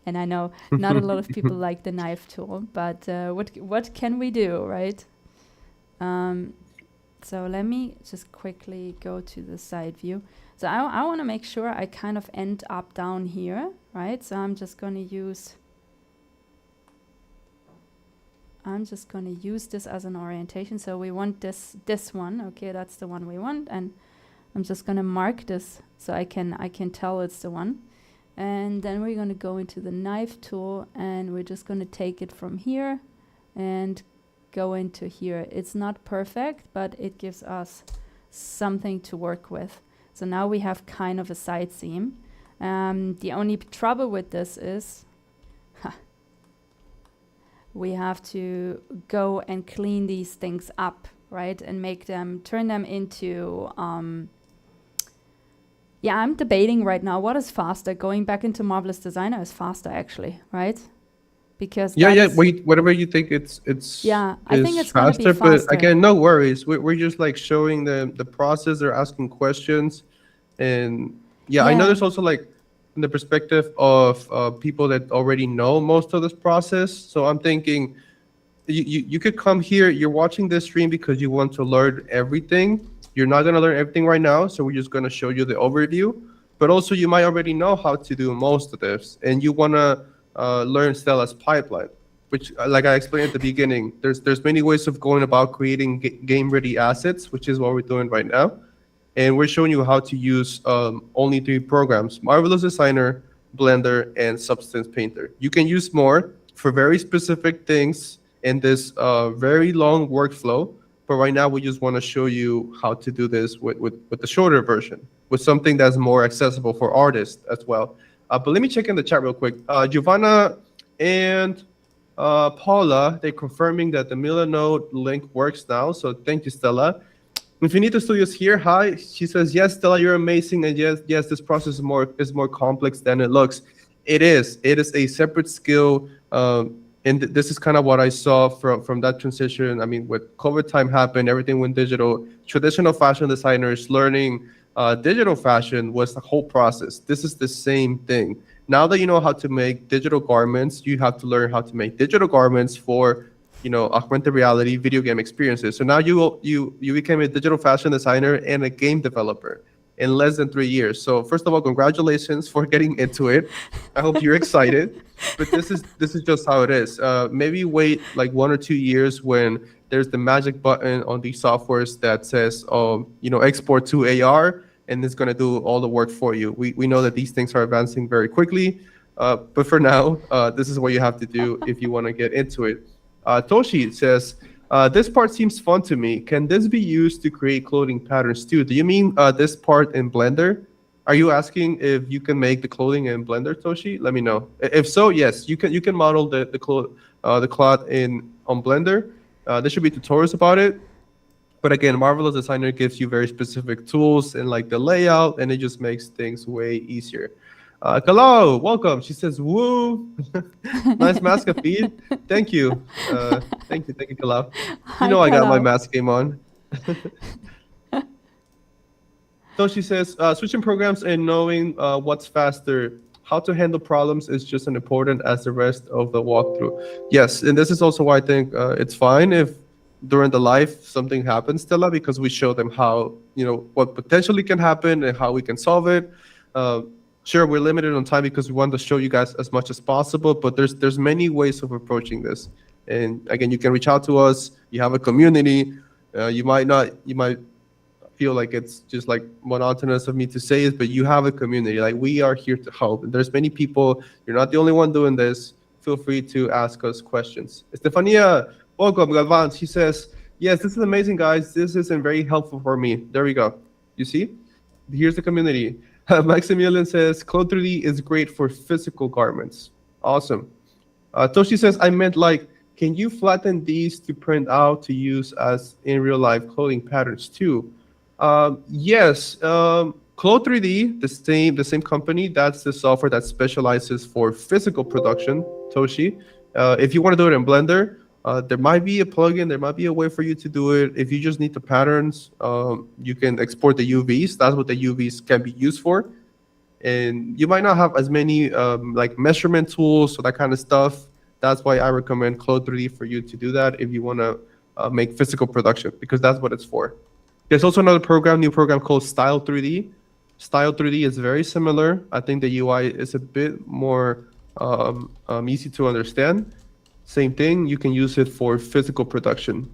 And I know not a lot of people like the knife tool, but what can we do, right? So let me just quickly go to the side view. So I want to make sure I kind of end up down here, right? So I'm just going to use this as an orientation. So we want this one. Okay, that's the one we want, and I'm just going to mark this so I can tell it's the one. And then we're going to go into the knife tool, and we're just going to take it from here and go into here. It's not perfect, but it gives us something to work with. So now we have kind of a side seam. The only trouble with this is we have to go and clean these things up, right? And turn them into, yeah, I'm debating right now, what is faster? Going back into Marvelous Designer is faster, actually, right? Because whatever you think it's I think it's gonna be faster. But again, no worries. We're just like showing them the process. They're asking questions, and I know there's also like in the perspective of people that already know most of this process. So I'm thinking you could come here. You're watching this stream because you want to learn everything. You're not going to learn everything right now, so we're just going to show you the overview. But also, you might already know how to do most of this, and you want to learn Stella's pipeline, which, like I explained at the beginning, there's many ways of going about creating game-ready assets, which is what we're doing right now. And we're showing you how to use only 3 programs: Marvelous Designer, Blender, and Substance Painter. You can use more for very specific things in this very long workflow. But right now, we just want to show you how to do this with the shorter version, with something that's more accessible for artists as well. But let me check in the chat real quick. Giovanna and Paula, they're confirming that the Milanote link works now. So thank you, Stella. Infinito Studios here. Hi. She says, yes, Stella, you're amazing. And yes, this process is more complex than it looks. It is. It is a separate skill. And this is kind of what I saw from that transition. I mean, when COVID time happened, everything went digital. Traditional fashion designers learning digital fashion was the whole process. This is the same thing. Now that you know how to make digital garments, you have to learn how to make digital garments for, augmented reality video game experiences. So now you became a digital fashion designer and a game developer. in less than 3 years. So first of all, congratulations for getting into it. I hope you're excited. But this is just how it is. Maybe wait like 1 or 2 years when there's the magic button on these softwares that says, export to AR, and it's going to do all the work for you. We know that these things are advancing very quickly, but for now, this is what you have to do if you want to get into it. Toshi says, this part seems fun to me. Can this be used to create clothing patterns too? Do you mean this part in Blender? Are you asking if you can make the clothing in Blender, Toshi? Let me know. If so, yes, you can model the cloth on Blender. There should be tutorials about it. But again, Marvelous Designer gives you very specific tools and like the layout, and it just makes things way easier. Kalau, welcome. She says, "Woo, nice mask feed. Thank you, thank you, Kalau. Hi, I got my Kalau. mask game on." So she says, switching programs and knowing what's faster, how to handle problems is just as important as the rest of the walkthrough. Yes, and this is also why I think it's fine if during the live something happens, Stella, because we show them how, what potentially can happen and how we can solve it. Sure, we're limited on time because we want to show you guys as much as possible, but there's many ways of approaching this. And again, you can reach out to us. You have a community. You might feel like it's just like monotonous of me to say it, but you have a community. Like, we are here to help. And there's many people. You're not the only one doing this. Feel free to ask us questions. Estefania, welcome, Galvan. She says, yes, this is amazing, guys. This isn't very helpful for me. There we go. You see? Here's the community. Maximilian says, Clone 3D is great for physical garments. Awesome. Toshi says, I meant like, can you flatten these to print out to use as in real life clothing patterns too? Yes, Clone 3D, the same company, that's the software that specializes for physical production, Toshi. If you want to do it in Blender, there might be a plugin, there might be a way for you to do it. If you just need the patterns, you can export the UVs. That's what the UVs can be used for. And you might not have as many like measurement tools or that kind of stuff. That's why I recommend Clone 3D for you to do that if you want to make physical production, because that's what it's for. There's also another new program called Style 3D. Style 3D is very similar. I think the UI is a bit more easy to understand. Same thing, you can use it for physical production.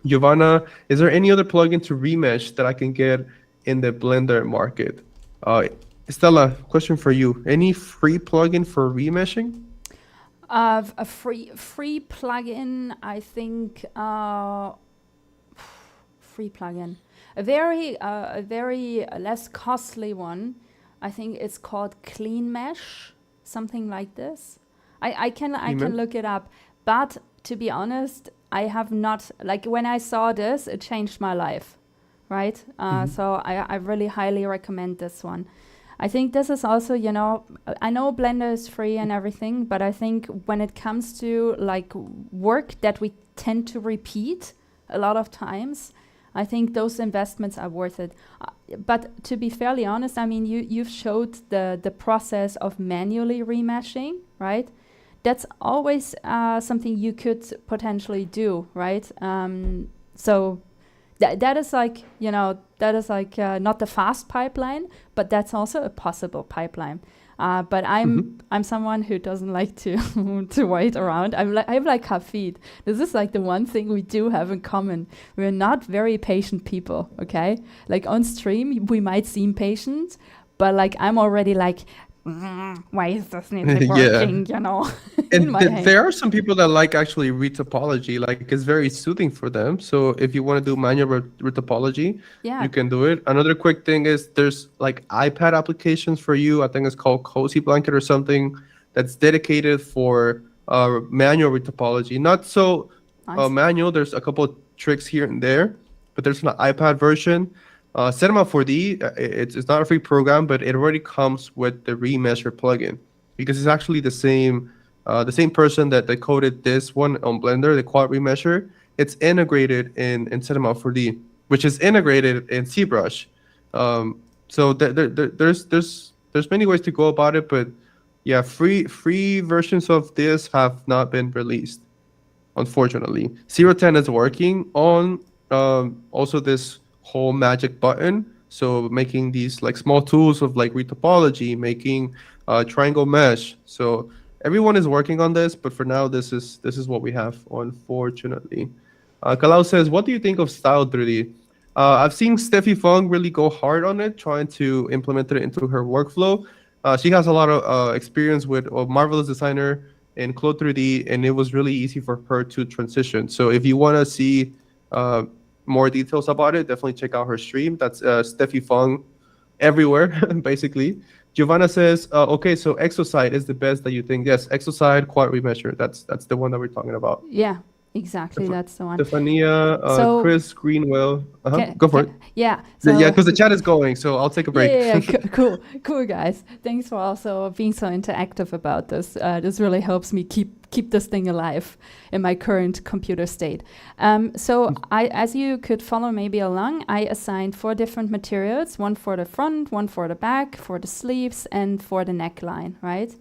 Giovanna, is there any other plugin to remesh that I can get in the Blender market? Stella, question for you. Any free plugin for remeshing? A free plugin, I think. Free plugin, a very less costly one. I think it's called Clean Mesh, something like this. I can look it up, but to be honest, I have not, like, when I saw this, it changed my life, right? So I really highly recommend this one. I think this is also, I know Blender is free and everything, but I think when it comes to like work that we tend to repeat a lot of times, I think those investments are worth it. But to be fairly honest, I mean, you've showed the process of manually remeshing, right? That's always something you could potentially do, right? So that is like, not the fast pipeline, but that's also a possible pipeline. But I'm someone who doesn't like to to wait around. I'm like Hafid. This is like the one thing we do have in common. We're not very patient people, okay? Like on stream, we might seem patient, but like I'm already like, why is this not working? And there are some people that like actually retopology. Like, it's very soothing for them. So if you want to do manual retopology, you can do it. Another quick thing is there's like iPad applications for you. I think it's called Cozy Blanket or something, that's dedicated for manual retopology. Not so manual. There's a couple of tricks here and there, but there's an iPad version. Cinema 4D, it's not a free program, but it already comes with the remesher plugin, because it's actually the same person that coded this one on Blender, the quad remesher. It's integrated in Cinema 4D, which is integrated in ZBrush. So there's many ways to go about it, but yeah, free versions of this have not been released, unfortunately. 010 is working on also this whole magic button. So making these like small tools of like retopology, making triangle mesh. So everyone is working on this, but for now, this is what we have, unfortunately. Kalau says, what do you think of style 3D? I've seen Steffi Fung really go hard on it, trying to implement it into her workflow. She has a lot of experience with a marvelous designer in Clo 3D, and it was really easy for her to transition. So if you want to see uh, more details about it, definitely check out her stream. That's Steffi Fung everywhere, basically. Giovanna says, okay, so Exoside is the best that you think. Yes, Exoside quad remesher. That's the one that we're talking about. Yeah, exactly. That's the one. Stefania, So Chris Greenwell. ca- Go for ca- it. yeah. Yeah, So because the chat is going, so I'll take a break. Cool, guys. Thanks for also being so interactive about this. This really helps me keep this thing alive in my current computer state. So as you could follow maybe along, I assigned 4 different materials: one for the front, one for the back, for the sleeves, and for the neckline, right?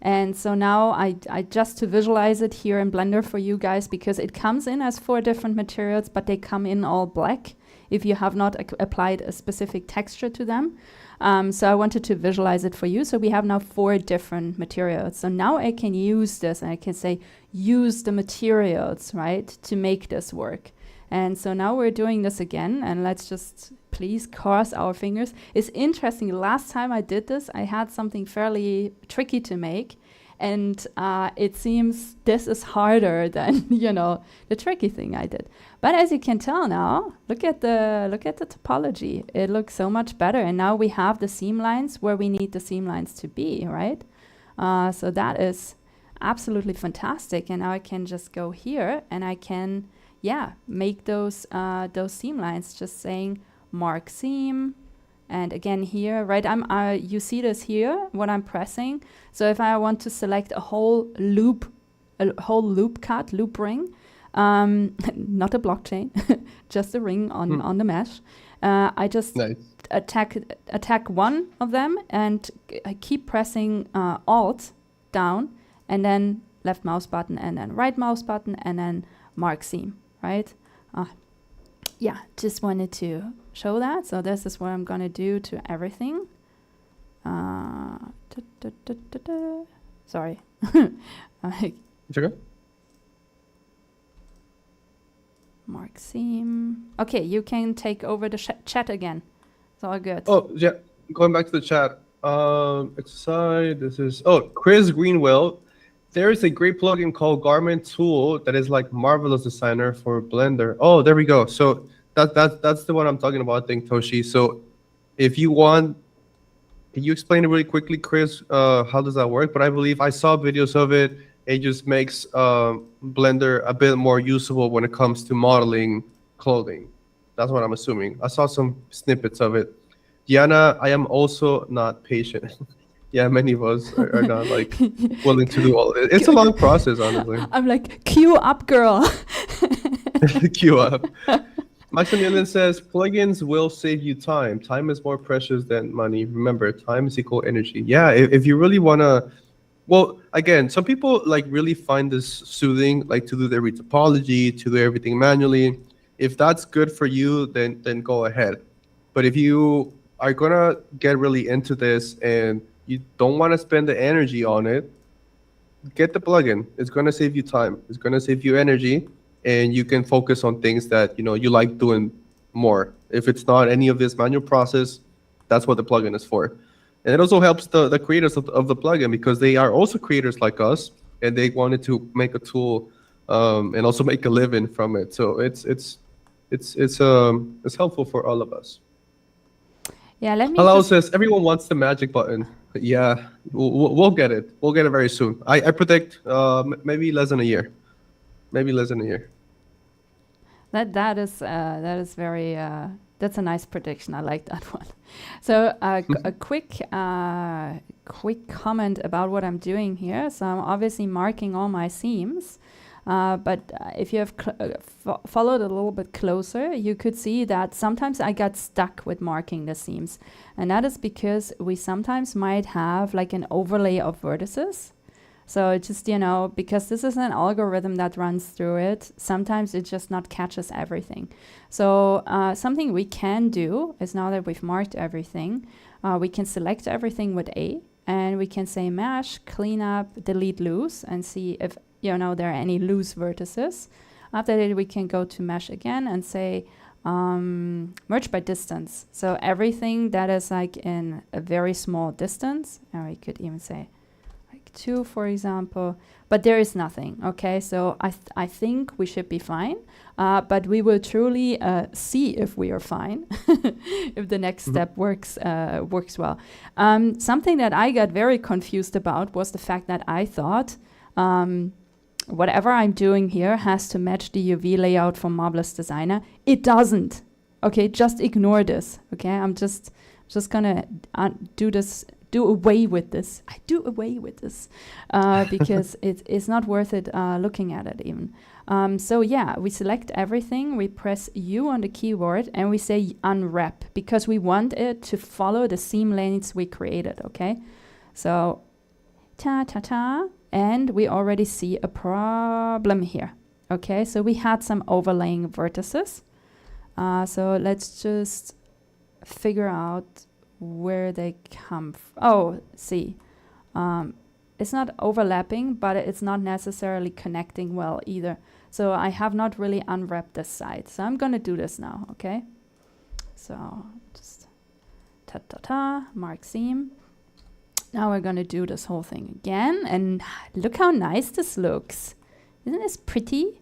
And so now I just to visualize it here in Blender for you guys, because it comes in as 4 different materials, but they come in all black if you have not applied a specific texture to them. So I wanted to visualize it for you. So we have now 4 different materials. So now I can use this, and I can say, use the materials, right, to make this work. And so now we're doing this again, and let's just please cross our fingers. It's interesting, last time I did this, I had something fairly tricky to make, and it seems this is harder than, the tricky thing I did. But as you can tell now, look at the topology. It looks so much better, and now we have the seam lines where we need the seam lines to be, right? So that is absolutely fantastic, and now I can just go here, and I can make those seam lines, just saying mark seam, and again here, right? You see this here, what I'm pressing. So if I want to select a whole loop ring, not a blockchain, just a ring on the mesh. I just attack one of them, and I keep pressing Alt down, and then left mouse button, and then right mouse button, and then mark seam, right? Just wanted to show that. So this is what I'm gonna do to everything. Sorry. It's okay. Mark seam. Okay, you can take over the chat again. It's all good. Oh, yeah. Going back to the chat. Exercise. This is Chris Greenwell. There is a great plugin called Garment Tool that is like marvelous designer for Blender. Oh, there we go. So that's the one I'm talking about, I think, Toshi. So if you want, can you explain it really quickly, Chris? How does that work? But I believe I saw videos of it. It just makes Blender a bit more usable when it comes to modeling clothing. That's what I'm assuming. I saw some snippets of it. Diana, I am also not patient. Yeah, many of us are not like willing to do all of it. It's a long process, honestly. I'm like, queue up, girl. Queue up. Maximilian says, plugins will save you time. Time is more precious than money. Remember, time is equal energy. Yeah, if you really want to, well, again, some people like really find this soothing, like to do their retopology, to do everything manually. If that's good for you, then go ahead. But if you are going to get really into this and you don't want to spend the energy on it, get the plugin. It's going to save you time. It's going to save you energy, and you can focus on things that you like doing more. If it's not any of this manual process, that's what the plugin is for. And it also helps the creators of the plugin, because they are also creators like us, and they wanted to make a tool and also make a living from it. So it's helpful for all of us. Yeah, let me. Hello says everyone wants the magic button. Yeah, we'll get it. We'll get it very soon. I predict maybe less than a year. Maybe less than a year. That is very. That's a nice prediction. I like that one. So a quick comment about what I'm doing here. So I'm obviously marking all my seams. But if you have followed a little bit closer, you could see that sometimes I got stuck with marking the seams. And that is because we sometimes might have like an overlay of vertices. So it just, because this is an algorithm that runs through it, sometimes it just not catches everything. So something we can do is, now that we've marked everything, we can select everything with A, and we can say mesh, clean up, delete loose, and see if there are any loose vertices. After that, we can go to mesh again and say merge by distance. So everything that is like in a very small distance, and we could even say 2, for example, but there is nothing. Okay, so I think we should be fine, but we will truly see if we are fine, if the next step works well. Something that I got very confused about was the fact that I thought whatever I'm doing here has to match the UV layout from Marvelous Designer. It doesn't. Okay, just ignore this. Okay, I'm just gonna do away with this. I do away with this because it's not worth it looking at it even. So yeah, we select everything, we press U on the keyboard, and we say unwrap because we want it to follow the seam lanes we created, okay? So ta-ta-ta, and we already see a problem here, okay? So we had some overlaying vertices. So let's just figure out where they come from. Oh, see. It's not overlapping, but it's not necessarily connecting well either. So I have not really unwrapped this side. So I'm going to do this now, okay? So just ta-ta-ta, mark seam. Now we're going to do this whole thing again. And look how nice this looks. Isn't this pretty?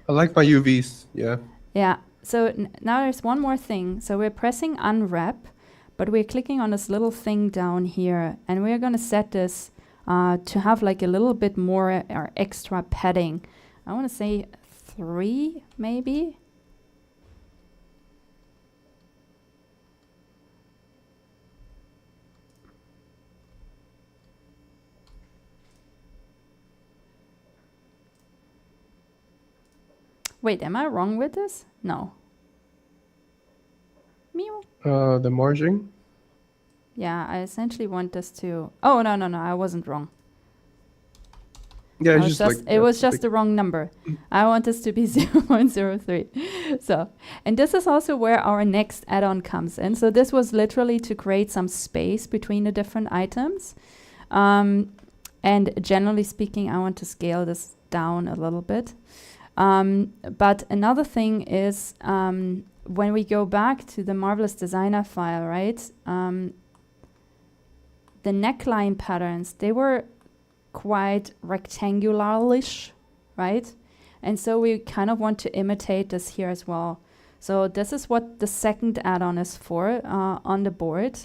I like my UVs, yeah. Yeah. So now there's one more thing. So we're pressing unwrap, but we're clicking on this little thing down here, and we're going to set this to have like a little bit more or extra padding. I want to say 3 maybe. Wait, am I wrong with this? No. Meow. The margin? Yeah, I essentially want this to... Oh, no, I wasn't wrong. Yeah, it was just the wrong number. I want this to be 0.03. So, and this is also where our next add-on comes in. So this was literally to create some space between the different items. And generally speaking, I want to scale this down a little bit. But another thing is when we go back to the Marvelous Designer file, right? The neckline patterns, they were quite rectangular-ish, right? And so we kind of want to imitate this here as well. So this is what the second add-on is for on the board,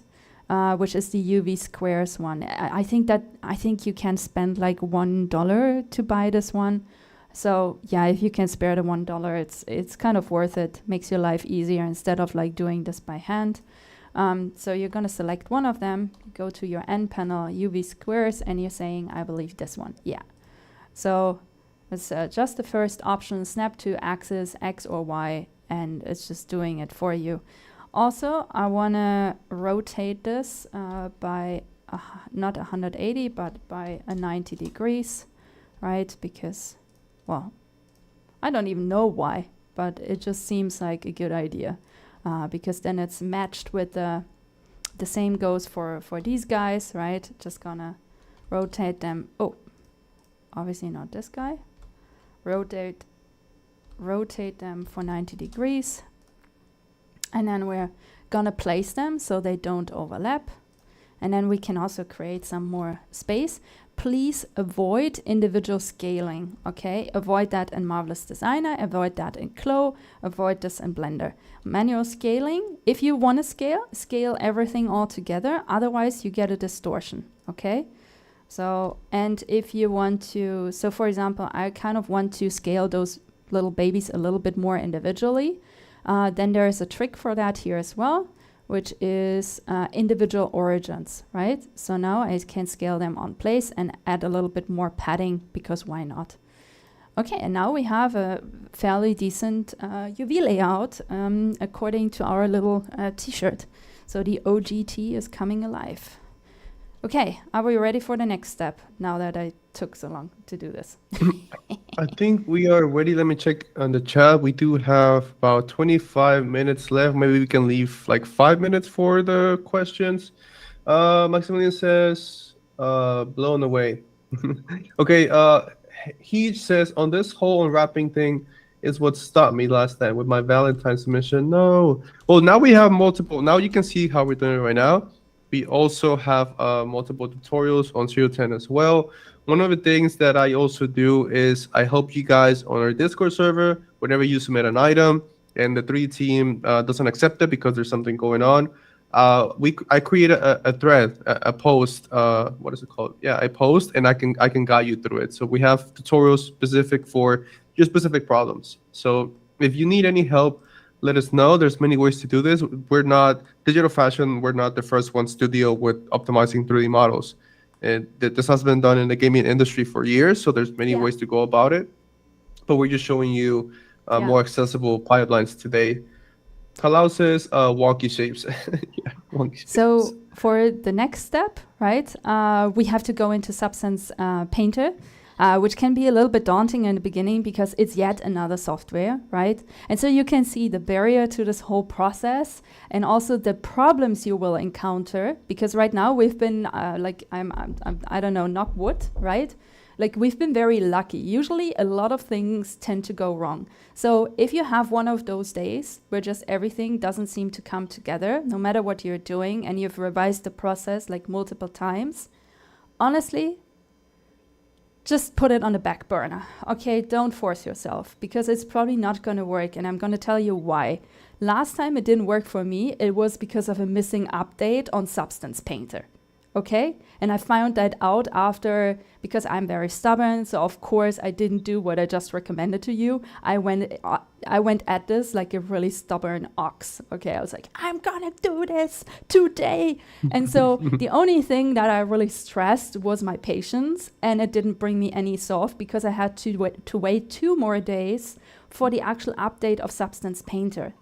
which is the UV squares one. I think you can spend like $1 to buy this one. So yeah, if you can spare the $1, it's kind of worth it. Makes your life easier instead of like doing this by hand. So you're going to select one of them, go to your end panel, UV squares, and you're saying, I believe this one. Yeah. So it's just the first option, snap to axis X or Y, and it's just doing it for you. Also, I want to rotate this by not 180, but by 90 degrees, right? Because, well, I don't even know why, but it just seems like a good idea. Because then it's matched with the same goes for these guys, right? Just gonna rotate them. Oh, obviously not this guy. Rotate them for 90 degrees. And then we're gonna place them so they don't overlap. And then we can also create some more space. Please avoid individual scaling, okay? Avoid that in Marvelous Designer, avoid that in Clo, avoid this in Blender. Manual scaling, if you want to scale everything all together, otherwise you get a distortion, okay? So, and if you want to, so for example, I kind of want to scale those little babies a little bit more individually, then there is a trick for that here as well, which is individual origins, right? So now I can scale them on place and add a little bit more padding, because why not? Okay, and now we have a fairly decent UV layout according to our little t-shirt. So the OGTee is coming alive. Okay, are we ready for the next step now that I took so long to do this? I think we are ready. Let me check on the chat. We do have about 25 minutes left. Maybe we can leave like 5 minutes for the questions. Maximilian says, blown away. Okay, he says, on this whole unwrapping thing is what stopped me last time with my Valentine's submission. No. Well, now we have multiple. Now you can see how we're doing it right now. We also have multiple tutorials on Serial 10 as well. One of the things that I also do is I help you guys on our Discord server whenever you submit an item and the 3 team doesn't accept it because there's something going on. I create a thread, a post. What is it called? Yeah, a post, and I can guide you through it. So we have tutorials specific for your specific problems. So if you need any help, let us know. There's many ways to do this. We're not Digital Fashion. We're not the first ones to deal with optimizing 3D models. And this has been done in the gaming industry for years. So there's many ways to go about it. But we're just showing you more accessible pipelines today. Kalau says wonky shapes. Yeah, wonky shapes. So for the next step, right, we have to go into Substance Painter, which can be a little bit daunting in the beginning because it's yet another software, right? And so you can see the barrier to this whole process and also the problems you will encounter, because right now we've been I don't know, knock wood, right? Like we've been very lucky. Usually a lot of things tend to go wrong. So if you have one of those days where just everything doesn't seem to come together, no matter what you're doing, and you've revised the process like multiple times, honestly, just put it on the back burner. Okay, don't force yourself because it's probably not going to work, and I'm going to tell you why. Last time it didn't work for me, it was because of a missing update on Substance Painter. Okay, and I found that out after, because I'm very stubborn, so of course I didn't do what I just recommended to you. I went at this like a really stubborn ox. Okay, I was like, I'm gonna do this today. And so the only thing that I really stressed was my patience, and it didn't bring me any soft because I had to wait 2 more days for the actual update of Substance Painter.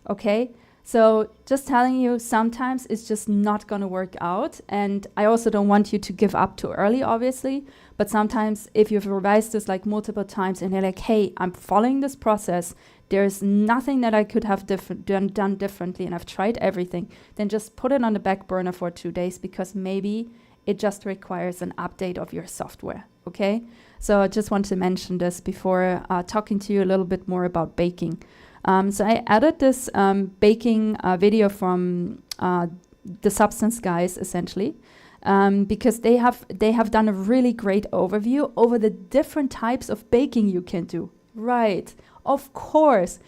Okay. So just telling you, sometimes it's just not going to work out. And I also don't want you to give up too early, obviously. But sometimes if you've revised this like multiple times and you're like, hey, I'm following this process, there's nothing that I could have done differently, and I've tried everything, then just put it on the back burner for 2 days because maybe it just requires an update of your software. Okay? So I just want to mention this before talking to you a little bit more about baking. So I added this baking video from the Substance guys, essentially, because they have done a really great overview over the different types of baking you can do. Right, of course,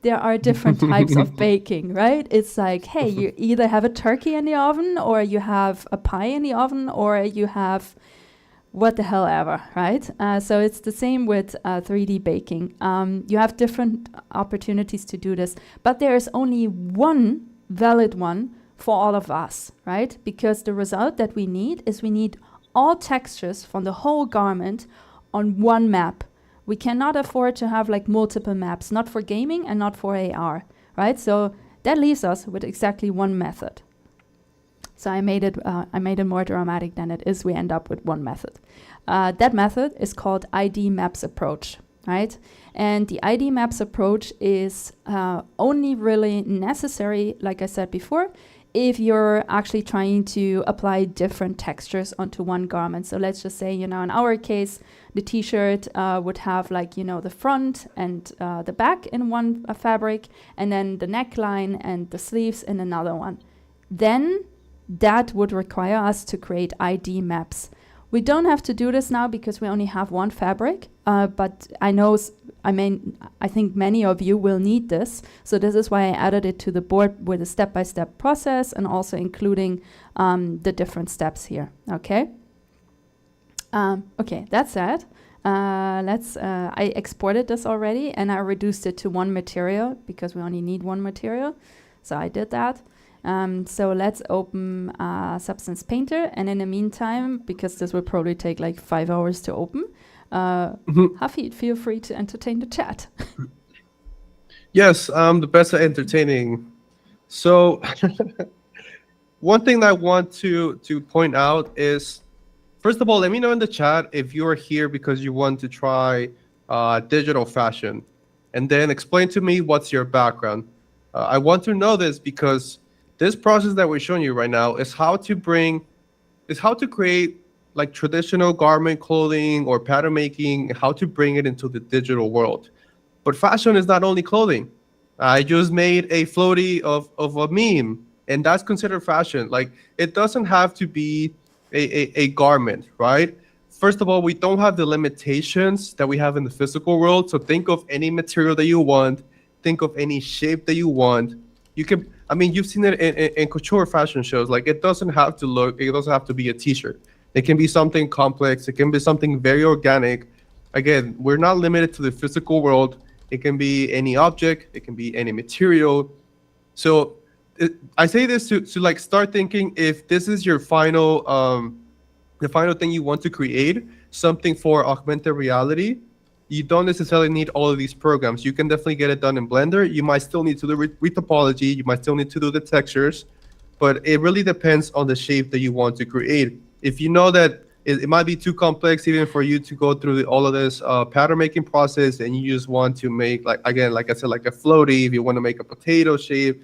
there are different types of baking, right? It's like, hey, you either have a turkey in the oven, or you have a pie in the oven, or you have what the hell ever, right? So it's the same with 3D baking. You have different opportunities to do this, but there's only one valid one for all of us, right? Because the result that we need is we need all textures from the whole garment on one map. We cannot afford to have like multiple maps, not for gaming and not for AR, right? So that leaves us with exactly one method. So I made it more dramatic than it is. We end up with one method. That method is called ID maps approach, right? And the ID maps approach is only really necessary, like I said before, if you're actually trying to apply different textures onto one garment. So let's just say, in our case, the t-shirt would have like, the front and the back in one fabric, and then the neckline and the sleeves in another one. Then that would require us to create ID maps. We don't have to do this now because we only have one fabric, but I think many of you will need this. So this is why I added it to the board with a step-by-step process and also including the different steps here, okay? Okay, that said, I exported this already and I reduced it to one material because we only need one material. So I did that. So let's open Substance Painter, and in the meantime, because this will probably take like 5 hours to open, Hafid, feel free to entertain the chat. Yes, I'm the best at entertaining. So one thing that I want to point out is, first of all, let me know in the chat if you are here because you want to try digital fashion, and then explain to me what's your background. I want to know this because this process that we're showing you right now is how to create like traditional garment clothing or pattern making, how to bring it into the digital world. But fashion is not only clothing. I just made a floaty of a meme, and that's considered fashion. Like, it doesn't have to be a garment, right? First of all, we don't have the limitations that we have in the physical world. So think of any material that you want, think of any shape that you want. You can, I mean, you've seen it in couture fashion shows. Like, it doesn't have to be a t-shirt. It can be something complex. It can be something very organic. Again, we're not limited to the physical world. It can be any object. It can be any material. So I say this to like start thinking, if this is your final, the final thing you want to create, something for augmented reality, you don't necessarily need all of these programs. You can definitely get it done in Blender. You might still need to do retopology. You might still need to do the textures, but it really depends on the shape that you want to create. If you know that it might be too complex even for you to go through all of this pattern making process, and you just want to make, like, again, like I said, like a floaty, if you want to make a potato shape,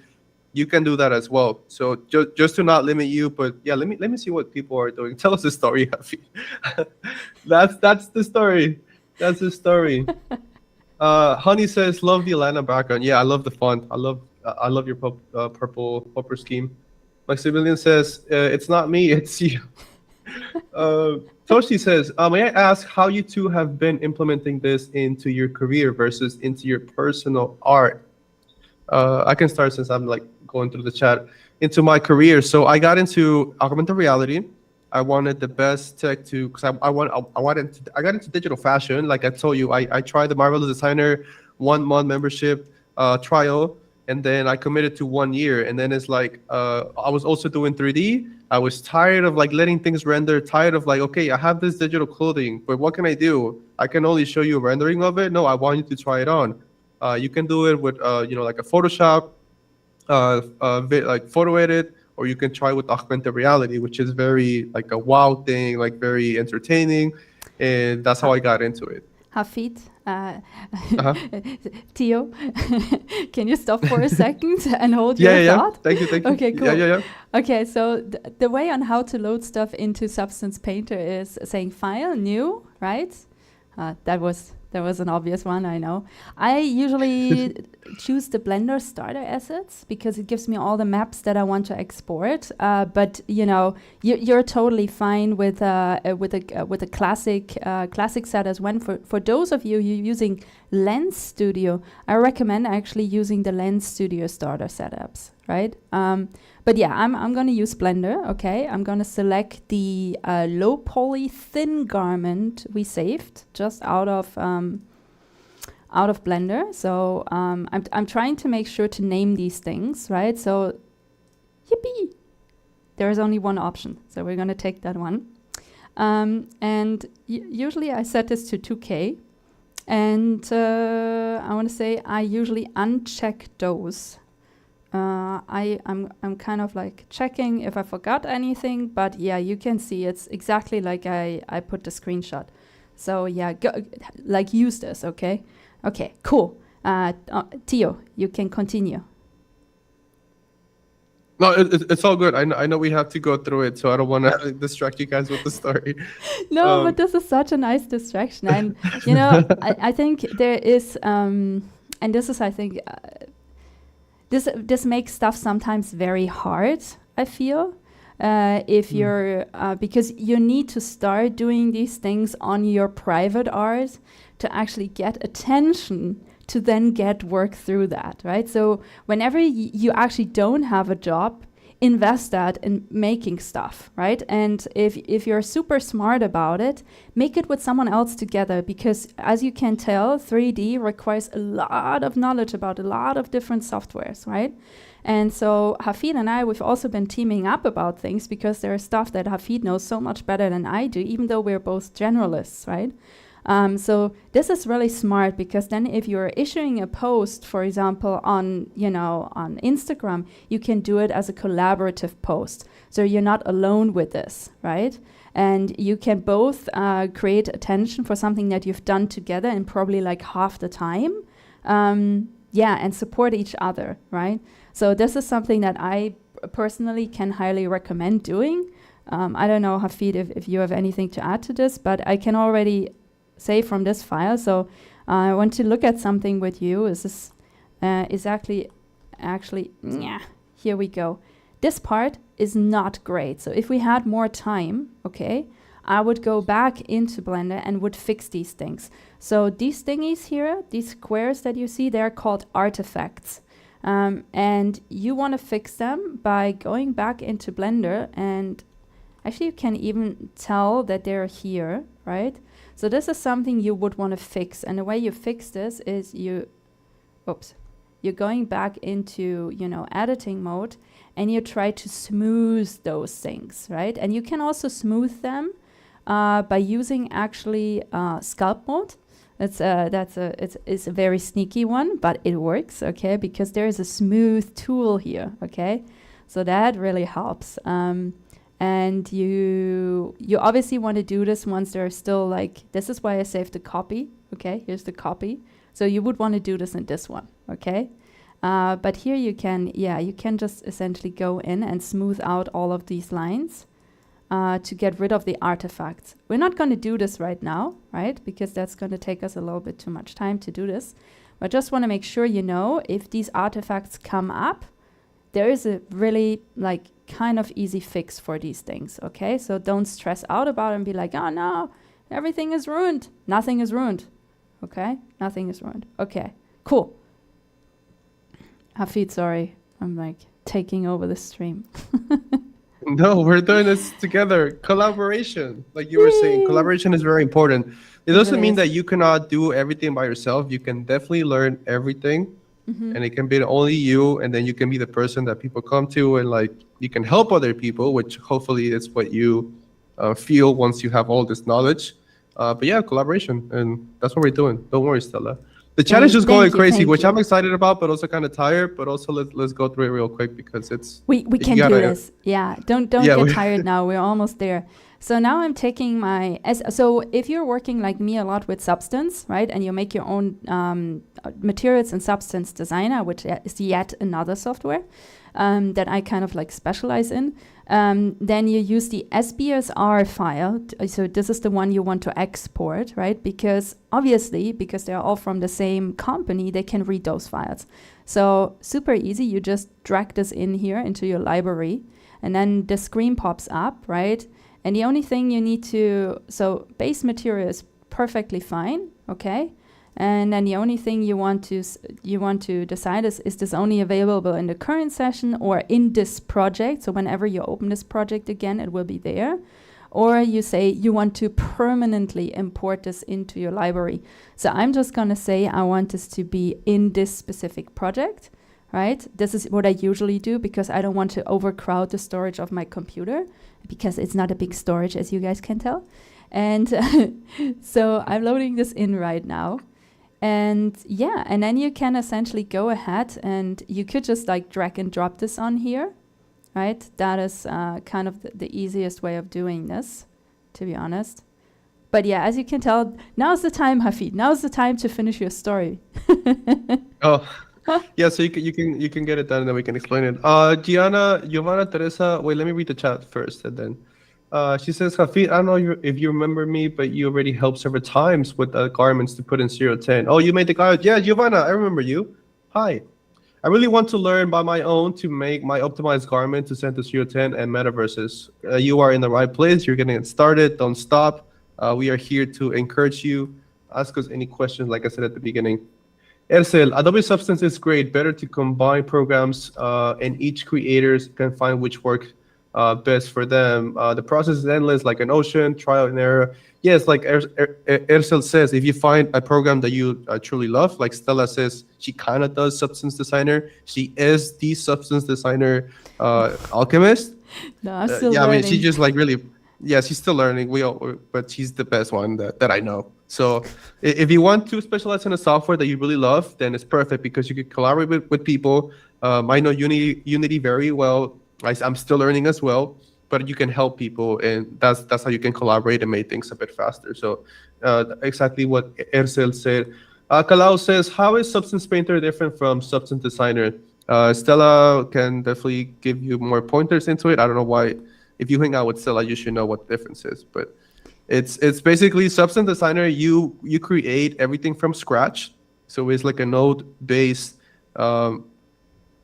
you can do that as well. So just to not limit you, but yeah, let me see what people are doing. Tell us the story, Hafi. That's the story. That's the story. Honey says, love the Alana background. Yeah, I love the font. I love your purple popper scheme. Maximilian says, it's not me, it's you. Toshi says, may I ask how you two have been implementing this into your career versus into your personal art? I can start since I'm like going through the chat. Into my career, so I got into augmented reality. I wanted the best tech to, because I got into digital fashion. Like I told you, I tried the Marvelous Designer 1 month membership trial, and then I committed to 1 year. And then it's like, I was also doing 3D. I was tired of like letting things render, tired of like, okay, I have this digital clothing, but what can I do? I can only show you a rendering of it. No, I want you to try it on. You can do it with, like a Photoshop, like photo edit, or you can try with augmented reality, which is very like a wow thing, like very entertaining. And that's how I got into it. Hafid, Tio, can you stop for a second and hold your thought? Thank you. Okay, cool. Yeah. Okay, so the way on how to load stuff into Substance Painter is saying File, New, right? That was an obvious one, I know. I usually choose the Blender starter assets because it gives me all the maps that I want to export. But you know, you're totally fine with a classic set as well. For those of you who are using Lens Studio, I recommend actually using the Lens Studio starter setups, right? But yeah, I'm gonna use Blender. Okay, I'm gonna select the low poly thin garment we saved just out of Blender. So I'm trying to make sure to name these things, right? So yippee, there is only one option, so we're gonna take that one. And usually I set this to 2K, and I want to say I usually uncheck those. I'm kind of like checking if I forgot anything, but yeah, you can see it's exactly like I put the screenshot. So yeah, use this, okay? Okay, cool. Tio, you can continue. No, it's all good. I know we have to go through it, so I don't want to distract you guys with the story. No, but this is such a nice distraction. And, you know, I think there is, and this is, I think, this makes stuff sometimes very hard, I feel, if you're, because you need to start doing these things on your private art to actually get attention to then get work through that, right? So whenever you actually don't have a job, invest that in making stuff, right? And if you're super smart about it, make it with someone else together, because as you can tell, 3D requires a lot of knowledge about a lot of different softwares, right? And so Hafid and I, we've also been teaming up about things because there is stuff that Hafid knows so much better than I do, even though we're both generalists, right? So this is really smart, because then if you're issuing a post, for example, on Instagram, you can do it as a collaborative post. So you're not alone with this, right? And you can both create attention for something that you've done together in probably like half the time. And support each other, right? So this is something that I personally can highly recommend doing. I don't know, Hafid, if you have anything to add to this, but I can already say from this file. So I want to look at something with you. Is actually, here we go. This part is not great. So if we had more time, okay, I would go back into Blender and would fix these things. So these thingies here, these squares that you see, they're called artifacts. And you want to fix them by going back into Blender, and actually you can even tell that they're here, right? So this is something you would want to fix. And the way you fix this is you're going back into, editing mode, and you try to smooth those things, right? And you can also smooth them by using actually sculpt mode. It's a very sneaky one, but it works, okay? Because there is a smooth tool here, okay? So that really helps. And you obviously want to do this once they're still like, this is why I saved the copy, okay? Here's the copy. So you would want to do this in this one, okay? But here you can just essentially go in and smooth out all of these lines to get rid of the artifacts. We're not going to do this right now, right? Because that's going to take us a little bit too much time to do this. But just want to make sure if these artifacts come up, there is a really kind of easy fix for these things, okay? So don't stress out about it and be like, oh no, everything is ruined. Nothing is ruined, okay? Nothing is ruined. Okay, cool. Hafid, sorry, I'm taking over the stream. No, we're doing this together. Collaboration, like you were saying, collaboration is very important. It doesn't mean that you cannot do everything by yourself. You can definitely learn everything. And it can be only you, and then you can be the person that people come to, and you can help other people, which hopefully is what you feel once you have all this knowledge. But yeah, collaboration, and that's what we're doing. Don't worry, Stella. The chat is just going crazy, which I'm excited about, but also kind of tired. But also let's go through it real quick, because we can do this. Yeah, don't get tired now. We're almost there. So now I'm taking so if you're working like me a lot with Substance, right, and you make your own materials in Substance Designer, which is yet another software that I kind of specialize in, then you use the SBSR file. So this is the one you want to export, right? Because they're all from the same company, they can read those files. So super easy. You just drag this in here into your library, and then the screen pops up, right? And the only thing you need so base material is perfectly fine, okay? And then the only thing you want to decide is this only available in the current session or in this project? So whenever you open this project again, it will be there. Or you say you want to permanently import this into your library. So I'm just gonna say I want this to be in this specific project, right? This is what I usually do, because I don't want to overcrowd the storage of my computer, because it's not a big storage, as you guys can tell. And so I'm loading this in right now. And and then you can essentially go ahead and you could just drag and drop this on here, right? That is kind of the easiest way of doing this, to be honest. But yeah, as you can tell, now's the time, Hafid. Now's the time to finish your story. Oh. Yeah, so you can get it done, and then we can explain it. Giovanna Teresa, wait, let me read the chat first, and then she says, Hafid, I don't know if you remember me, but you already helped several times with garments to put in 010. Oh, you made the garment? Yeah, Giovanna, I remember you. Hi. I really want to learn by my own to make my optimized garment to send to 010 and metaverses. You are in the right place. You're getting it started. Don't stop. We are here to encourage you. Ask us any questions, like I said at the beginning. Ercel, Adobe Substance is great. Better to combine programs, and each creators can find which work best for them. The process is endless, like an ocean, trial and error. Yes, like Ercel says, if you find a program that you truly love, like Stella says, she kind of does Substance Designer. She is the Substance Designer alchemist. No, I'm still yeah, learning. I mean, she just really, yeah, she's still learning. But she's the best one that I know. So if you want to specialize in a software that you really love, then it's perfect because you can collaborate with people. I know Unity very well. I'm still learning as well, but you can help people, and that's how you can collaborate and make things a bit faster. So exactly what Ercel said. Kalau says, how is Substance Painter different from Substance Designer? Stella can definitely give you more pointers into it. I don't know why. If you hang out with Stella, you should know what the difference is, but it's basically Substance Designer. You create everything from scratch, so it's like a node-based.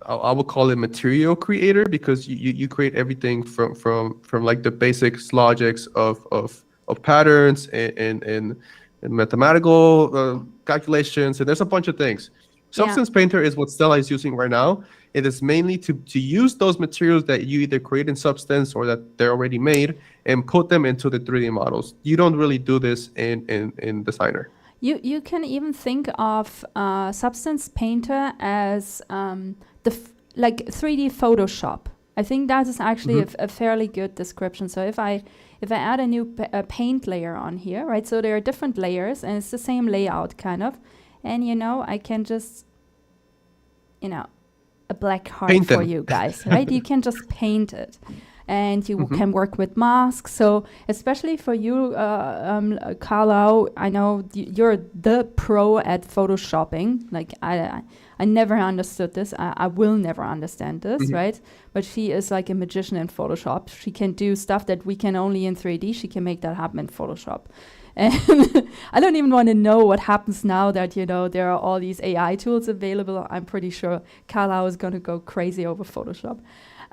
I would call it material creator because you create everything from like the basics logics of patterns and mathematical calculations, and there's a bunch of things. Substance Painter is what Stella is using right now. It is mainly to use those materials that you either create in Substance or that they're already made and put them into the 3D models. You don't really do this in Designer. You can even think of Substance Painter as like 3D Photoshop. I think that is actually a fairly good description. So if I add a new paint layer on here, right? So there are different layers and it's the same layout kind of. And, I can just, a black heart for you guys, right? You can just paint it. And you can work with masks. So especially for you, Carlo, I know you're the pro at photoshopping. Like I never understood this. I will never understand this, right? But she is like a magician in Photoshop. She can do stuff that we can only in 3D. She can make that happen in Photoshop. And I don't even want to know what happens now that, there are all these AI tools available. I'm pretty sure Carlo is going to go crazy over Photoshop.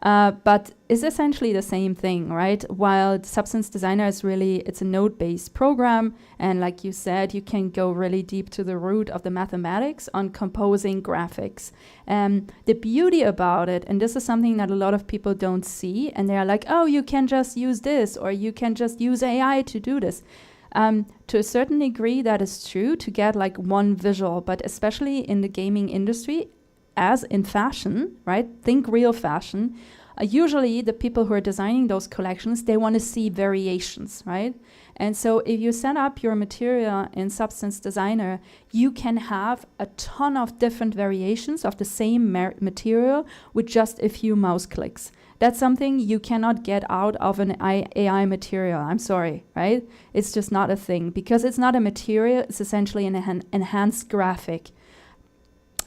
But it's essentially the same thing, right? While Substance Designer is it's a node-based program. And like you said, you can go really deep to the root of the mathematics on composing graphics. The beauty about it, and this is something that a lot of people don't see, and they're like, oh, you can just use this, or you can just use AI to do this. To a certain degree, that is true to get like one visual, but especially in the gaming industry, as in fashion, right? Think real fashion. Usually the people who are designing those collections, they want to see variations, right? And so if you set up your material in Substance Designer, you can have a ton of different variations of the same material with just a few mouse clicks. That's something you cannot get out of an AI material. I'm sorry, right? It's just not a thing because it's not a material. It's essentially an enhanced graphic.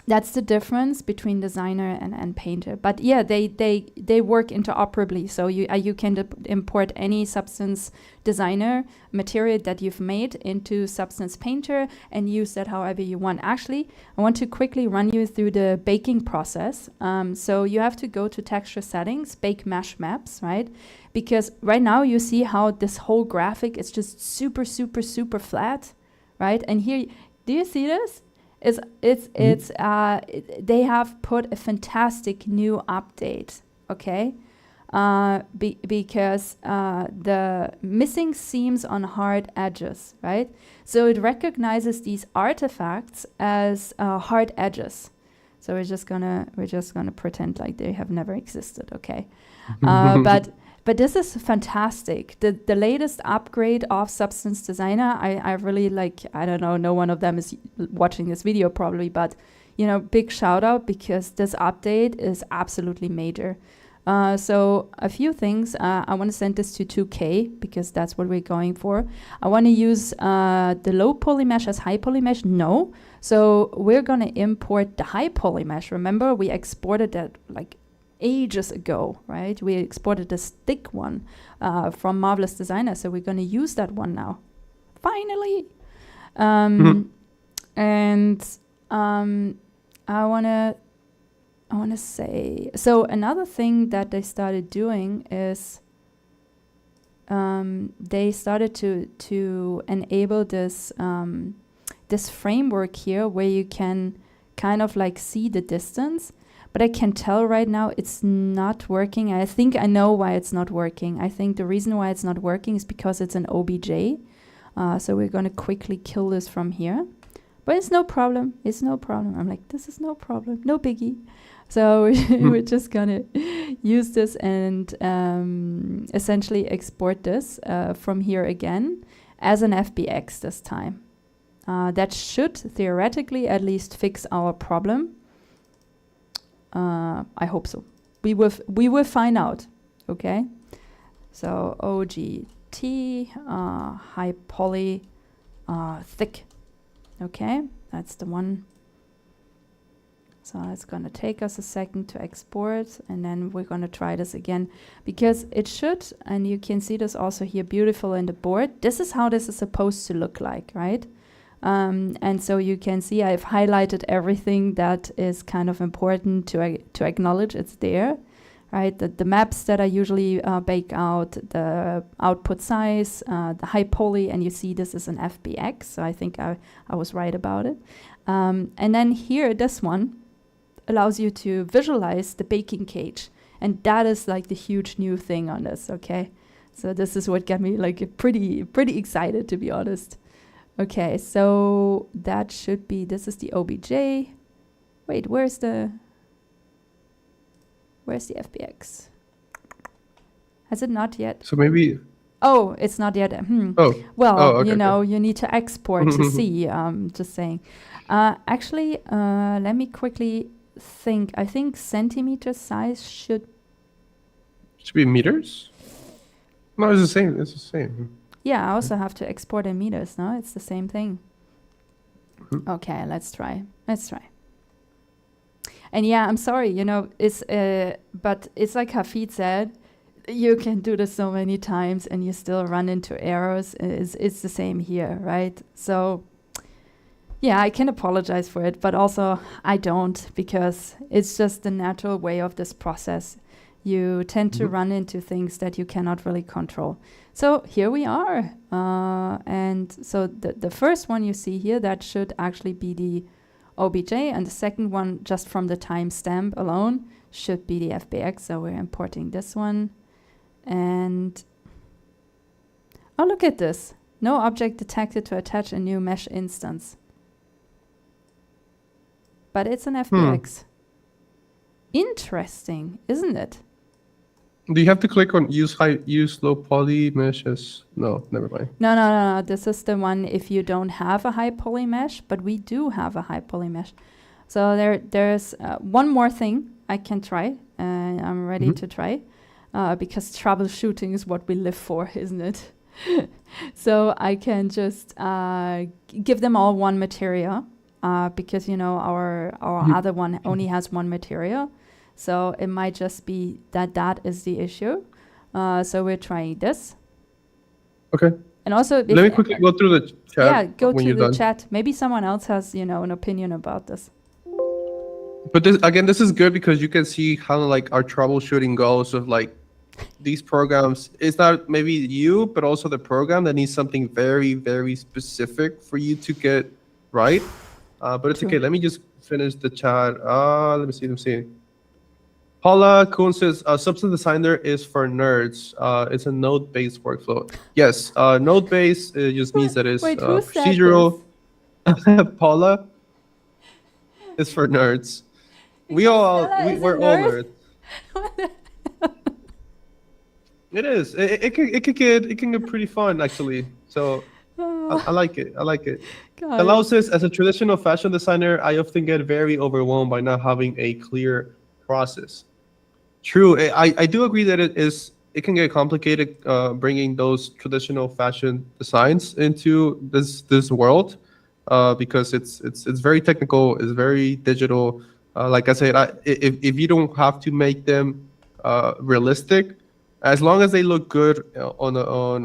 That's the difference between Designer and Painter. But yeah, they work interoperably. So you can import any Substance Designer material that you've made into Substance Painter and use that however you want. Actually, I want to quickly run you through the baking process. So you have to go to Texture Settings, Bake Mesh Maps, right? Because right now you see how this whole graphic is just super, super, super flat, right? And here, do you see this? They have put a fantastic new update, okay? Because the missing seams on hard edges, right? So it recognizes these artifacts as hard edges. So we're just gonna pretend like they have never existed, okay? But this is fantastic. The latest upgrade of Substance Designer, I really like. I don't know, no one of them is watching this video probably, but big shout out because this update is absolutely major. So a few things. I want to send this to 2K because that's what we're going for. I want to use the low poly mesh as high poly mesh. No. So we're going to import the high poly mesh. Remember, we exported that like ages ago, right? We exported this thick one from Marvelous Designer, so we're going to use that one now. Finally! And I want to say, so another thing that they started doing is they started to enable this this framework here where you can kind of like see the distance. But I can tell right now it's not working. I think I know why it's not working. I think the reason why it's not working is because it's an OBJ. So we're going to quickly kill this from here. But it's no problem. It's no problem. I'm like, this is no problem. No biggie. So we're just going to use this and essentially export this from here again as an FBX this time. That should theoretically at least fix our problem. I hope so. We will find out. Okay. So OGTee, high poly, thick. Okay, that's the one. So it's gonna take us a second to export, and then we're gonna try this again because it should, and you can see this also here beautiful in the board. This is how this is supposed to look like, right? And so you can see I've highlighted everything that is kind of important to acknowledge it's there, right? The maps that I usually bake out, the output size, the high poly, and you see this is an FBX, so I think I was right about it. And then here, this one allows you to visualize the baking cage, and that is like the huge new thing on this, okay? So this is what got me like pretty excited, to be honest. Okay, so that should be, this is the OBJ. Wait, where's the FBX? Has it not yet? So maybe. Oh, it's not yet. Oh. Well, okay, you know, okay. you need to export to see. Just saying. Actually, let me quickly think. I think centimeter size should be meters. No, it's the same. It's the same. Yeah, I also have to export in meters, no? It's the same thing. Okay, let's try. And yeah, I'm sorry, you know, it's but it's like Hafid said, you can do this so many times and you still run into errors. It's the same here, right? So yeah, I can apologize for it, but also I don't, because it's just the natural way of this process. You tend to run into things that you cannot really control. So here we are. And so the first one you see here, that should actually be the OBJ. And the second one, just from the timestamp alone, should be the FBX. So we're importing this one. And oh, look at this. No object detected to attach a new mesh instance. But it's an FBX. Interesting, isn't it? Do you have to click on use low poly meshes? No, never mind. No. This is the one if you don't have a high poly mesh, but we do have a high poly mesh. So there's one more thing I can try. I'm ready to try because troubleshooting is what we live for, isn't it? So I can just give them all one material because, you know, our other one only has one material. So it might just be that is the issue. So we're trying this. Okay. And also, let me quickly go through the chat. Yeah, go to the chat. Maybe someone else has, you know, an opinion about this. But this is good because you can see how like our troubleshooting goes of like these programs. It's not maybe you, but also the program that needs something very, very specific for you to get right. But it's okay. Let me just finish the chat. Let me see. Paula Kuhn says, substance designer is for nerds. It's a node-based workflow. Yes, node-based just means that it's procedural. Paula is for nerds. We're all nerds. It is. It can get pretty fun actually. So I like it. Alana says, as a traditional fashion designer, I often get very overwhelmed by not having a clear process. True. I do agree that it can get complicated bringing those traditional fashion designs into this world because it's very technical, it's very digital. Like I said, if you don't have to make them realistic, as long as they look good on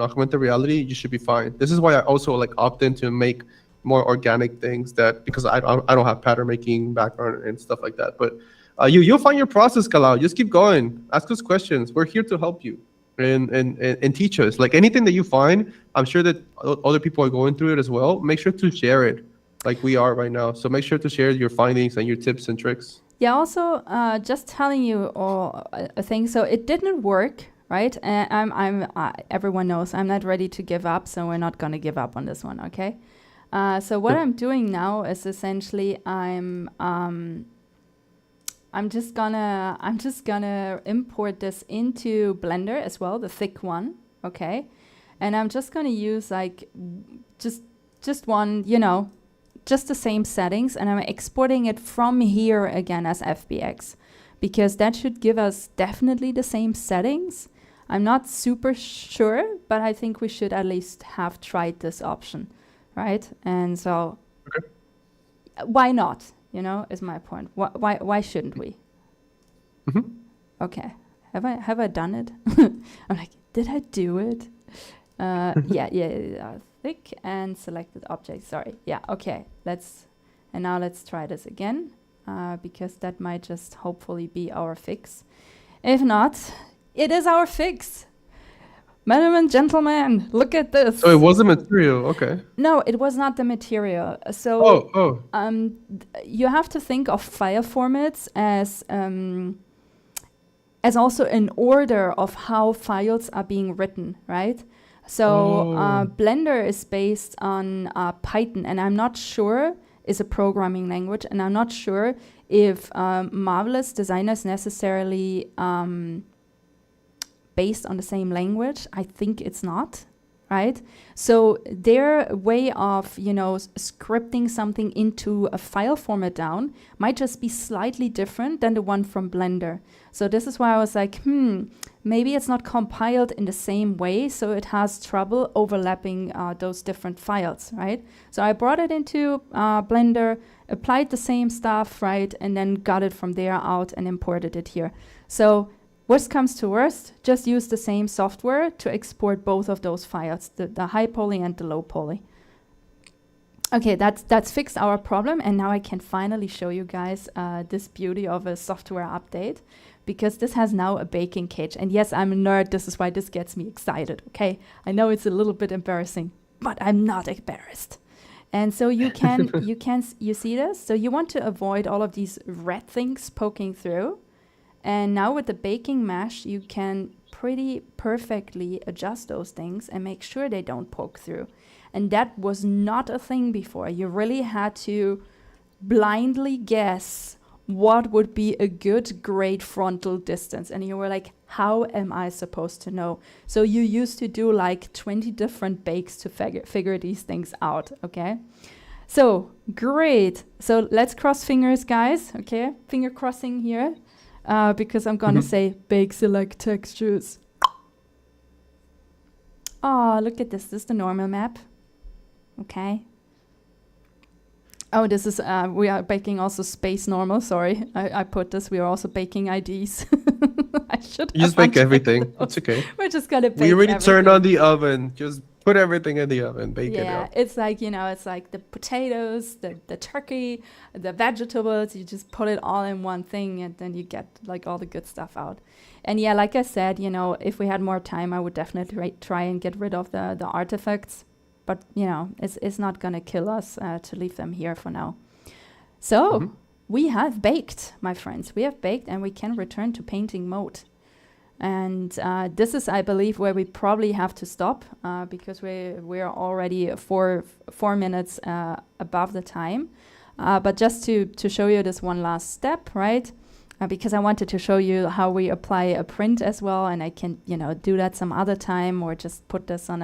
augmented reality, you should be fine. This is why I also like opt in to make more organic things because I don't have pattern making background and stuff like that. But you'll find your process, Kalau. Just keep going. Ask us questions. We're here to help you and teach us. Like anything that you find, I'm sure that other people are going through it as well. Make sure to share it like we are right now. So make sure to share your findings and your tips and tricks. Yeah, also just telling you all a thing. So it didn't work, right? And everyone knows I'm not ready to give up. So we're not going to give up on this one, okay? So what I'm doing now is essentially I'm just gonna import this into Blender as well, the thick one, okay? And I'm just gonna use like just just one, just the same settings, and I'm exporting it from here again as FBX, because that should give us definitely the same settings. I'm not super sure, but I think we should at least have tried this option, right? And so, why not? Is my point. Why shouldn't we? Okay, have I done it? I'm like, did I do it? Yeah. Thick and selected object. Sorry. Yeah. Okay. Now let's try this again, because that might just hopefully be our fix. If not, it is our fix. Madam and gentlemen, look at this. So it was a material. Okay. No, it was not the material. So you have to think of file formats as also an order of how files are being written, right? So Blender is based on Python, and I'm not sure is a programming language, and I'm not sure if Marvelous Designer is necessarily based on the same language. I think it's not, right? So their way of, scripting something into a file format down might just be slightly different than the one from Blender. So this is why I was like, maybe it's not compiled in the same way, so it has trouble overlapping those different files, right? So I brought it into Blender, applied the same stuff, right, and then got it from there out and imported it here. So worst comes to worst, just use the same software to export both of those files, the high poly and the low poly. Okay, that's fixed our problem, and now I can finally show you guys this beauty of a software update, because this has now a baking cage. And yes, I'm a nerd, this is why this gets me excited, okay? I know it's a little bit embarrassing, but I'm not embarrassed. And so you see this? So you want to avoid all of these red things poking through. And now with the baking mesh, you can pretty perfectly adjust those things and make sure they don't poke through. And that was not a thing before. You really had to blindly guess what would be a good grade frontal distance. And you were like, how am I supposed to know? So you used to do like 20 different bakes to figure these things out, okay? So, great. So let's cross fingers, guys, okay? Finger crossing here. Because I'm gonna say bake select textures. Oh, look at this. This is the normal map. Okay. Oh, this is, we are baking also space normal. Sorry, I put this. We are also baking IDs. I should You just bake everything. It's okay. We're just gonna bake We already everything. turned on the oven. Just put everything in the oven, bake it Yeah, up. it's like, it's like the potatoes, the turkey, the vegetables, you just put it all in one thing, and then you get like all the good stuff out. And yeah, like I said, if we had more time, I would definitely try and get rid of the artifacts. But, it's not going to kill us to leave them here for now. So we have baked, my friends. We have baked, and we can return to painting mode. And this is, I believe, where we probably have to stop because we're already 4 minutes above the time. But just to show you this one last step, right? Because I wanted to show you how we apply a print as well, and I can, do that some other time, or just put this on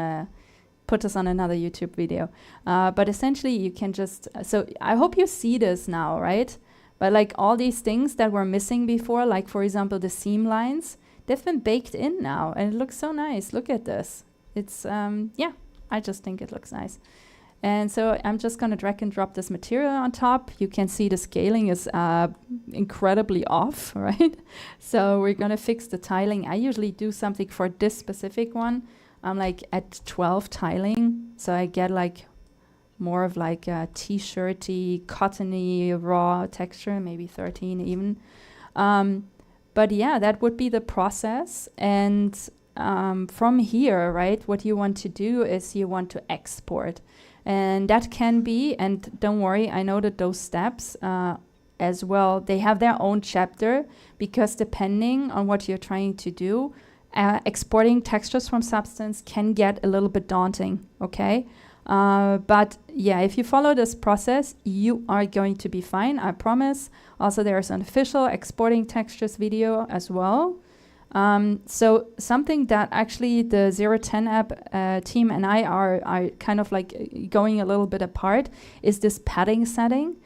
another YouTube video. But essentially, you can just, so I hope you see this now, right? But like all these things that were missing before, like for example, the seam lines, they've been baked in now, and it looks so nice. Look at this. It's, yeah, I just think it looks nice. And so I'm just going to drag and drop this material on top. You can see the scaling is incredibly off, right? So we're going to fix the tiling. I usually do something for this specific one. I'm like at 12 tiling, so I get like more of like a t-shirty, cottony, raw texture, maybe 13 even. But yeah, that would be the process. And from here, right, what you want to do is you want to export. And that can be, and don't worry, I know that those steps as well, they have their own chapter, because depending on what you're trying to do, exporting textures from Substance can get a little bit daunting, okay? But yeah, if you follow this process, you are going to be fine, I promise. Also, there's an official exporting textures video as well. So something that actually the 010 app team and I are kind of like going a little bit apart is this padding setting.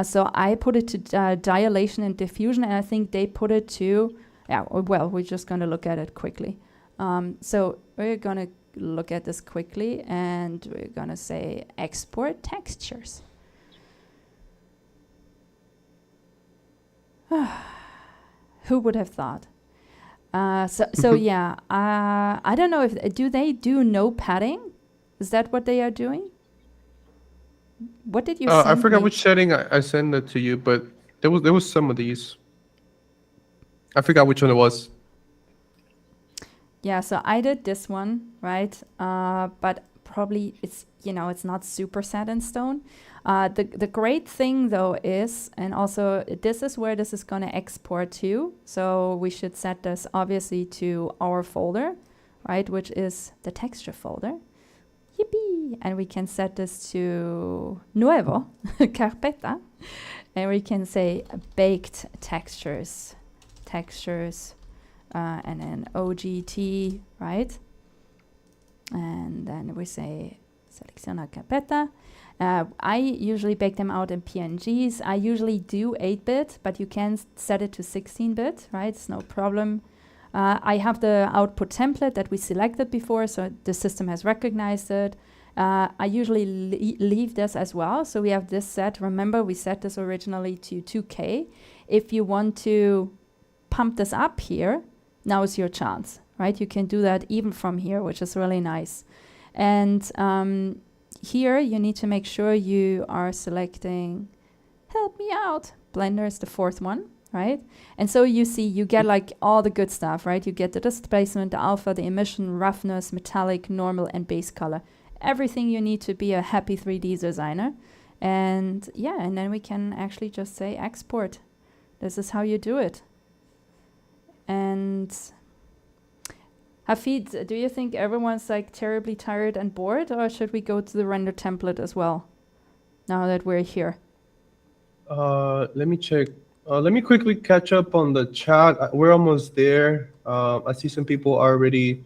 So I put it to dilation and diffusion, and I think they put it to, well, we're just going to look at it quickly. So we're going to look at this quickly, and we're going to say export textures. Who would have thought? So yeah, I don't know if do they do no padding? Is that what they are doing? What did you send I forgot me? which setting I sent it to you, but there was some of these. I forgot which one it was. Yeah, so I did this one, right? But probably it's not super set in stone. The great thing though is, and also this is where this is going to export to. So we should set this obviously to our folder, right? Which is the texture folder. Yippee! And we can set this to nuevo, carpeta. And we can say baked textures, and then OGTee, right? And then we say selecciona carpeta. I usually bake them out in PNGs. I usually do 8-bit, but you can set it to 16-bit, right? It's no problem. I have the output template that we selected before, so the system has recognized it. I usually leave this as well. So we have this set. Remember, we set this originally to 2K. If you want to pump this up here, now is your chance, right? You can do that even from here, which is really nice. And here you need to make sure you are selecting, help me out, Blender is the fourth one, right? And so you see, you get like all the good stuff, right? You get the displacement, the alpha, the emission, roughness, metallic, normal, and base color. Everything you need to be a happy 3D designer. And yeah, and then we can actually just say export. This is how you do it. And Hafid, do you think everyone's like terribly tired and bored, or should we go to the render template as well, now that we're here? Let me check. Let me quickly catch up on the chat. We're almost there. I see some people are already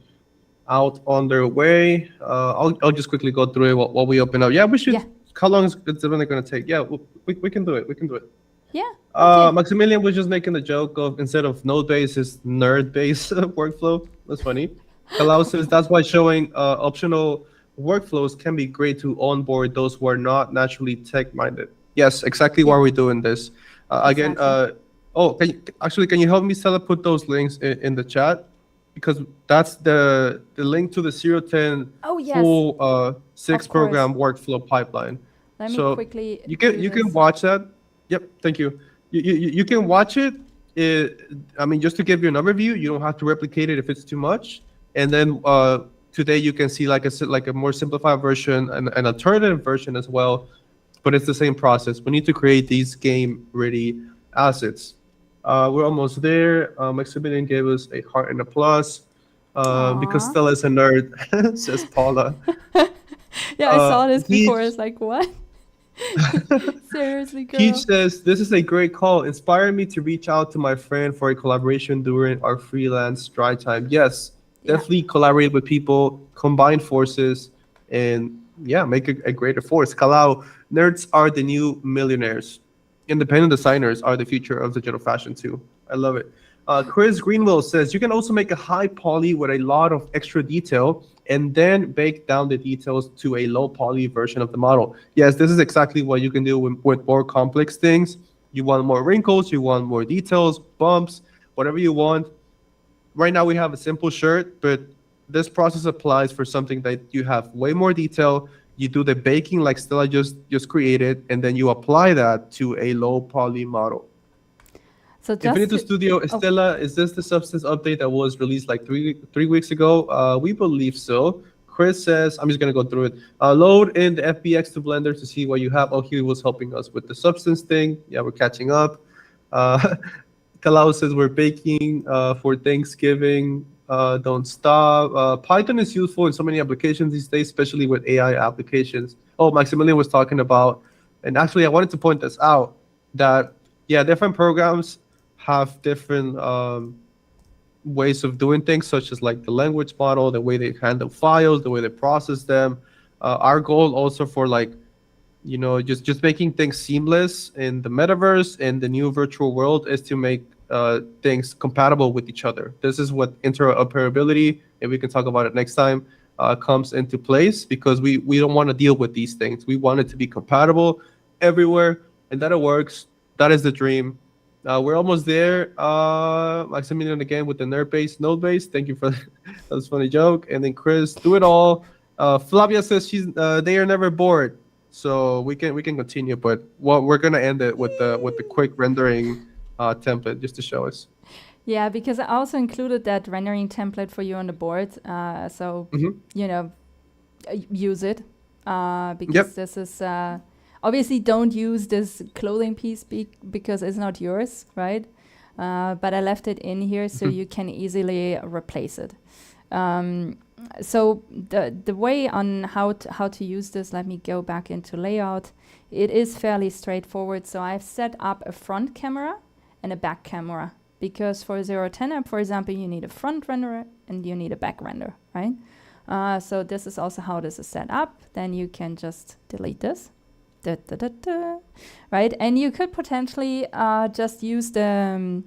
out on their way. I'll just quickly go through it while we open up. Yeah, we should. Yeah. How long is it really going to take? Yeah, we can do it. We can do it. Yeah. Okay. Maximilian was just making the joke of instead of node-based, it's nerd-based workflow. That's funny. Kalau says that's why showing optional workflows can be great to onboard those who are not naturally tech-minded. Yes, exactly why we're doing this. Again, can you help me, Stella, put those links in the chat? Because that's the link to the 010 full 6 program workflow pipeline. Let me quickly. You can watch that. Yep, thank you. You can watch it. I mean, just to give you an overview, you don't have to replicate it if it's too much. And then today you can see like a more simplified version and an alternative version as well. But it's the same process. We need to create these game-ready assets. We're almost there. Maximilian gave us a heart and a plus because Stella is a nerd, says Paula. Yeah, I saw this before. It's like, what? Seriously, girl. Keith says, this is a great call. Inspired me to reach out to my friend for a collaboration during our freelance dry time. Yes, definitely collaborate with people, combine forces, and yeah, make a greater force. Kalau, nerds are the new millionaires. Independent designers are the future of digital fashion too. I love it. Chris Greenwell says, you can also make a high poly with a lot of extra detail and then bake down the details to a low poly version of the model. Yes, this is exactly what you can do with more complex things. You want more wrinkles, you want more details, bumps, whatever you want. Right now we have a simple shirt, but this process applies for something that you have way more detail. You do the baking like Stella just created, and then you apply that to a low poly model. So Infinito Studio, Stella, is this the substance update that was released like three weeks ago? We believe so. Chris says, I'm just going to go through it. Load in the FBX to Blender to see what you have. Oh, he was helping us with the substance thing. Yeah, we're catching up. Kalau says we're baking for Thanksgiving. Don't stop. Python is useful in so many applications these days, especially with AI applications. Oh, Maximilian was talking about, and actually I wanted to point this out, that, yeah, different programs have different ways of doing things, such as like the language model, the way they handle files, the way they process them. Our goal also for like, just making things seamless in the metaverse and the new virtual world is to make things compatible with each other. This is what interoperability, and we can talk about it next time, comes into place, because we don't want to deal with these things. We want it to be compatible everywhere, and that it works. That is the dream. We're almost there. Maximilian again with the nerd base, node base. Thank you for that. That was a funny joke. And then Chris, do it all. Flavia says they are never bored, so we can continue. But we're gonna end it with the quick rendering template just to show us. Yeah, because I also included that rendering template for you on the board. So, use it. Because this is, obviously don't use this clothing piece because it's not yours, right? But I left it in here so you can easily replace it. So the way on how to use this, let me go back into layout. It is fairly straightforward. So I've set up a front camera and a back camera, because for 010 app, for example, you need a front renderer and you need a back render, right? So this is also how this is set up. Then you can just delete this, right? And you could potentially just use the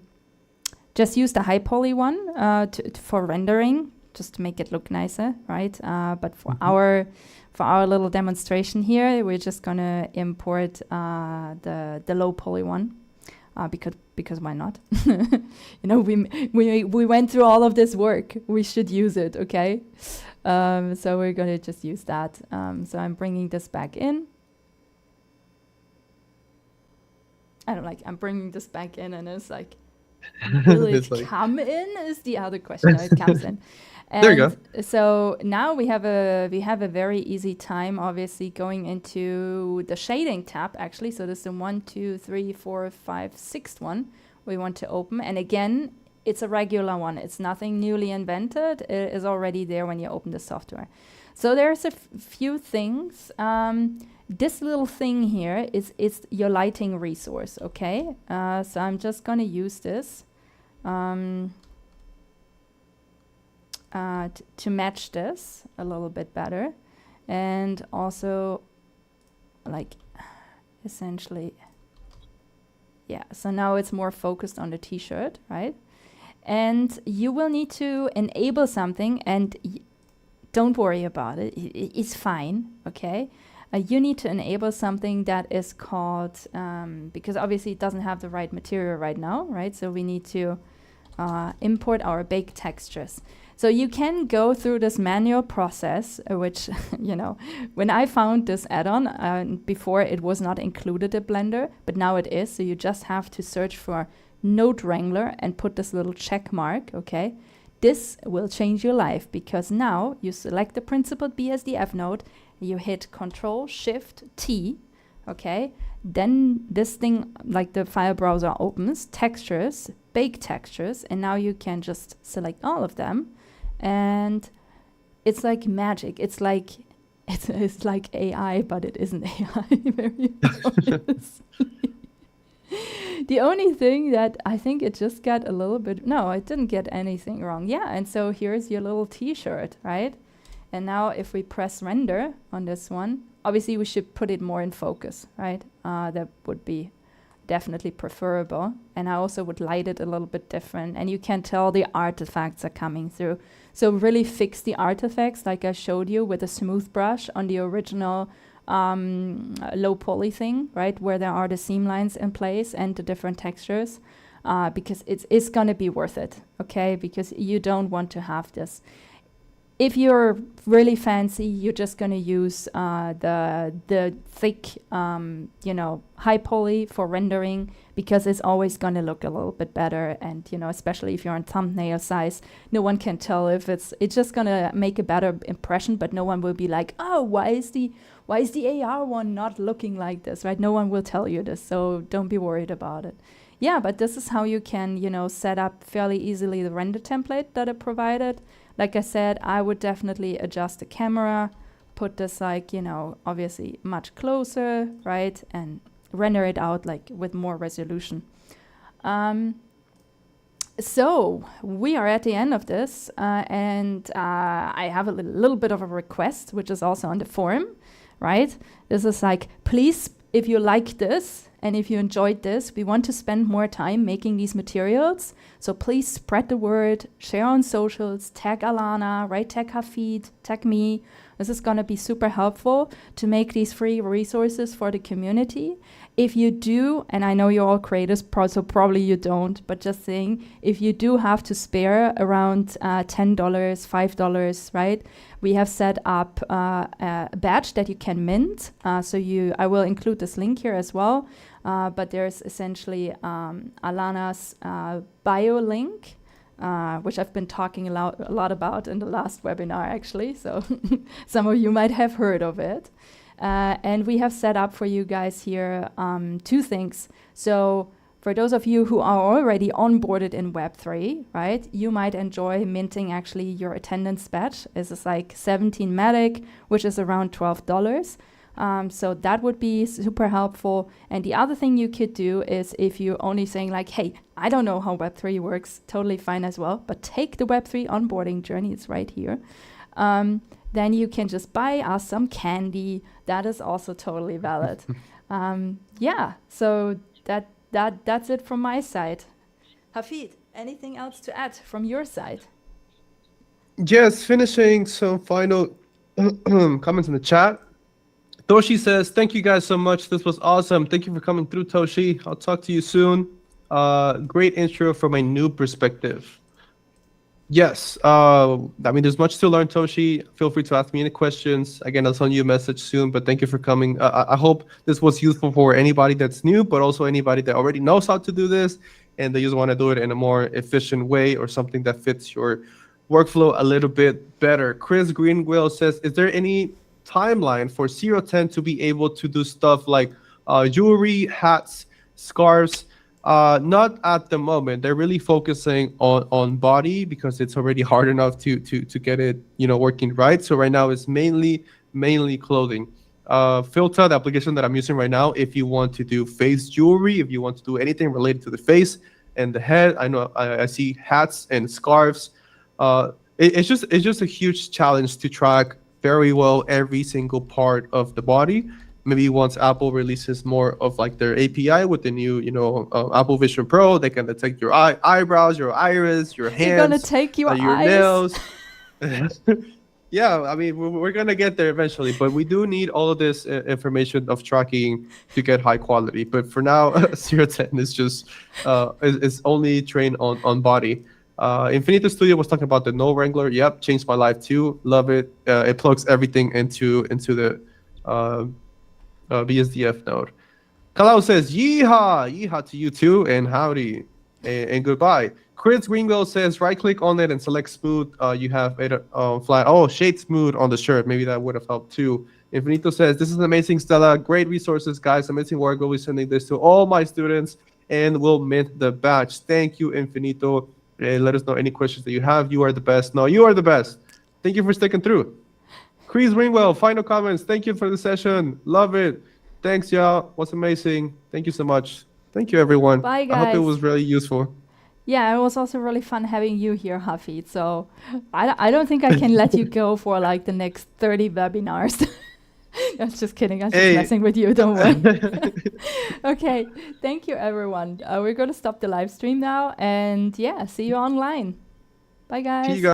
high poly one for rendering, just to make it look nicer, right? But for our little demonstration here, we're just gonna import the low poly one. Because why not? We went through all of this work. We should use it, okay? So we're gonna just use that. So I'm bringing this back in. I'm bringing this back in, and it's like, will it come in? Is the other question. It comes in. And there you go. So now we have a very easy time, obviously, going into the shading tab, actually. So this is the 1, 2, 3, 4, 5, 6th one we want to open. And again, it's a regular one. It's nothing newly invented. It is already there when you open the software. So there's a few things. This little thing here is your lighting resource, okay? So I'm just going to use this. To match this a little bit better, and also essentially, so now it's more focused on the t-shirt, right? And you will need to enable something, and don't worry about it, it's fine, okay? You need to enable something that is called, because obviously it doesn't have the right material right now, right? So we need to import our bake textures. So you can go through this manual process, which, when I found this add-on, before it was not included in Blender, but now it is. So you just have to search for Node Wrangler and put this little check mark, okay? This will change your life, because now you select the principled BSDF node, you hit Control-Shift-T, okay? Then this thing, like the file browser opens, textures, bake textures, and now you can just select all of them. And it's like magic. It's like AI, but it isn't AI. Very The only thing that I think it just got a little bit, no, it didn't get anything wrong. Yeah, and so here's your little t-shirt, right? And now if we press render on this one, obviously we should put it more in focus, right? That would be definitely preferable. And I also would light it a little bit different, and you can tell the artifacts are coming through. So really fix the artifacts like I showed you with a smooth brush on the original low poly thing, right? Where there are the seam lines in place and the different textures, because it's going to be worth it, okay? Because you don't want to have this. If you're really fancy, you're just going to use the thick, high poly for rendering, because it's always going to look a little bit better. And, especially if you're on thumbnail size, no one can tell if it's just going to make a better impression, but no one will be like, oh, why is the AR one not looking like this, right? No one will tell you this, so don't be worried about it. Yeah, but this is how you can, set up fairly easily the render template that I provided. Like I said, I would definitely adjust the camera, put this obviously much closer, right? And render it out with more resolution. So we are at the end of this, and I have a little bit of a request, which is also on the forum, right? This is like, please, if you like this and if you enjoyed this, we want to spend more time making these materials. So please spread the word, share on socials, tag Alana, right? Tag Hafid, tag me. This is going to be super helpful to make these free resources for the community. If you do, and I know you're all creators, so probably you don't, but just saying, if you do have to spare around $10, $5, right? We have set up a badge that you can mint. I will include this link here as well. But there's essentially Alana's bio link, which I've been talking a lot about in the last webinar, actually. So some of you might have heard of it. And we have set up for you guys here 2 things. So for those of you who are already onboarded in Web3, right, you might enjoy minting actually your attendance badge. This is like 17 Matic, which is around $12. So that would be super helpful. And the other thing you could do is if you're only saying like, hey, I don't know how Web3 works, totally fine as well, but take the Web3 onboarding journey, it's right here. Then you can just buy us some candy. That is also totally valid. Yeah, so that's it from my side. Hafid, anything else to add from your side? Yes, finishing some final comments in the chat. Toshi says, thank you guys so much. This was awesome. Thank you for coming through, Toshi. I'll talk to you soon. Great intro from a new perspective. Yes, I mean, there's much to learn, Toshi. Feel free to ask me any questions. Again, I'll send you a message soon, but thank you for coming. I hope this was useful for anybody that's new, but also anybody that already knows how to do this and they just want to do it in a more efficient way or something that fits your workflow a little bit better. Chris Greenwell says, is there any timeline for 010 to be able to do stuff like jewelry, hats, scarves? Not at the moment. They're really focusing on body because it's already hard enough to get it, working right. So right now it's mainly clothing. Filter, the application that I'm using right now, if you want to do face jewelry, if you want to do anything related to the face and the head, I know I see hats and scarves. It's just a huge challenge to track very well every single part of the body. Maybe once Apple releases more of like their API with the new, Apple Vision Pro, they can detect your eyebrows, your iris, your hands. They're gonna take your eyes. Nails. Yeah, I mean, we're gonna get there eventually, but we do need all of this information of tracking to get high quality. But for now, 010 is just is only trained on body. Infinito Studio was talking about the No Wrangler. Yep, changed my life too. Love it. It plugs everything into the BSDF node. Kalau says, yeehaw! Yeehaw to you too, and howdy, and goodbye. Chris Greenwell says, right-click on it and select smooth. You have it flat. Oh, shade smooth on the shirt. Maybe that would have helped too. Infinito says, this is amazing, Stella. Great resources, guys. Amazing work. We'll be sending this to all my students, and we'll mint the badge. Thank you, Infinito. Let us know any questions that you have. You are the best. No, you are the best. Thank you for sticking through. Chris Greenwell, final comments. Thank you for the session. Love it. Thanks, y'all. Was amazing. Thank you so much. Thank you, everyone. Bye, guys. I hope it was really useful. Yeah, it was also really fun having you here, Hafid. So I don't think I can let you go for like the next 30 webinars. I'm just kidding. I'm just messing with you. Don't worry. Okay. Thank you, everyone. We're going to stop the live stream now. And yeah, see you online. Bye, guys. See you guys.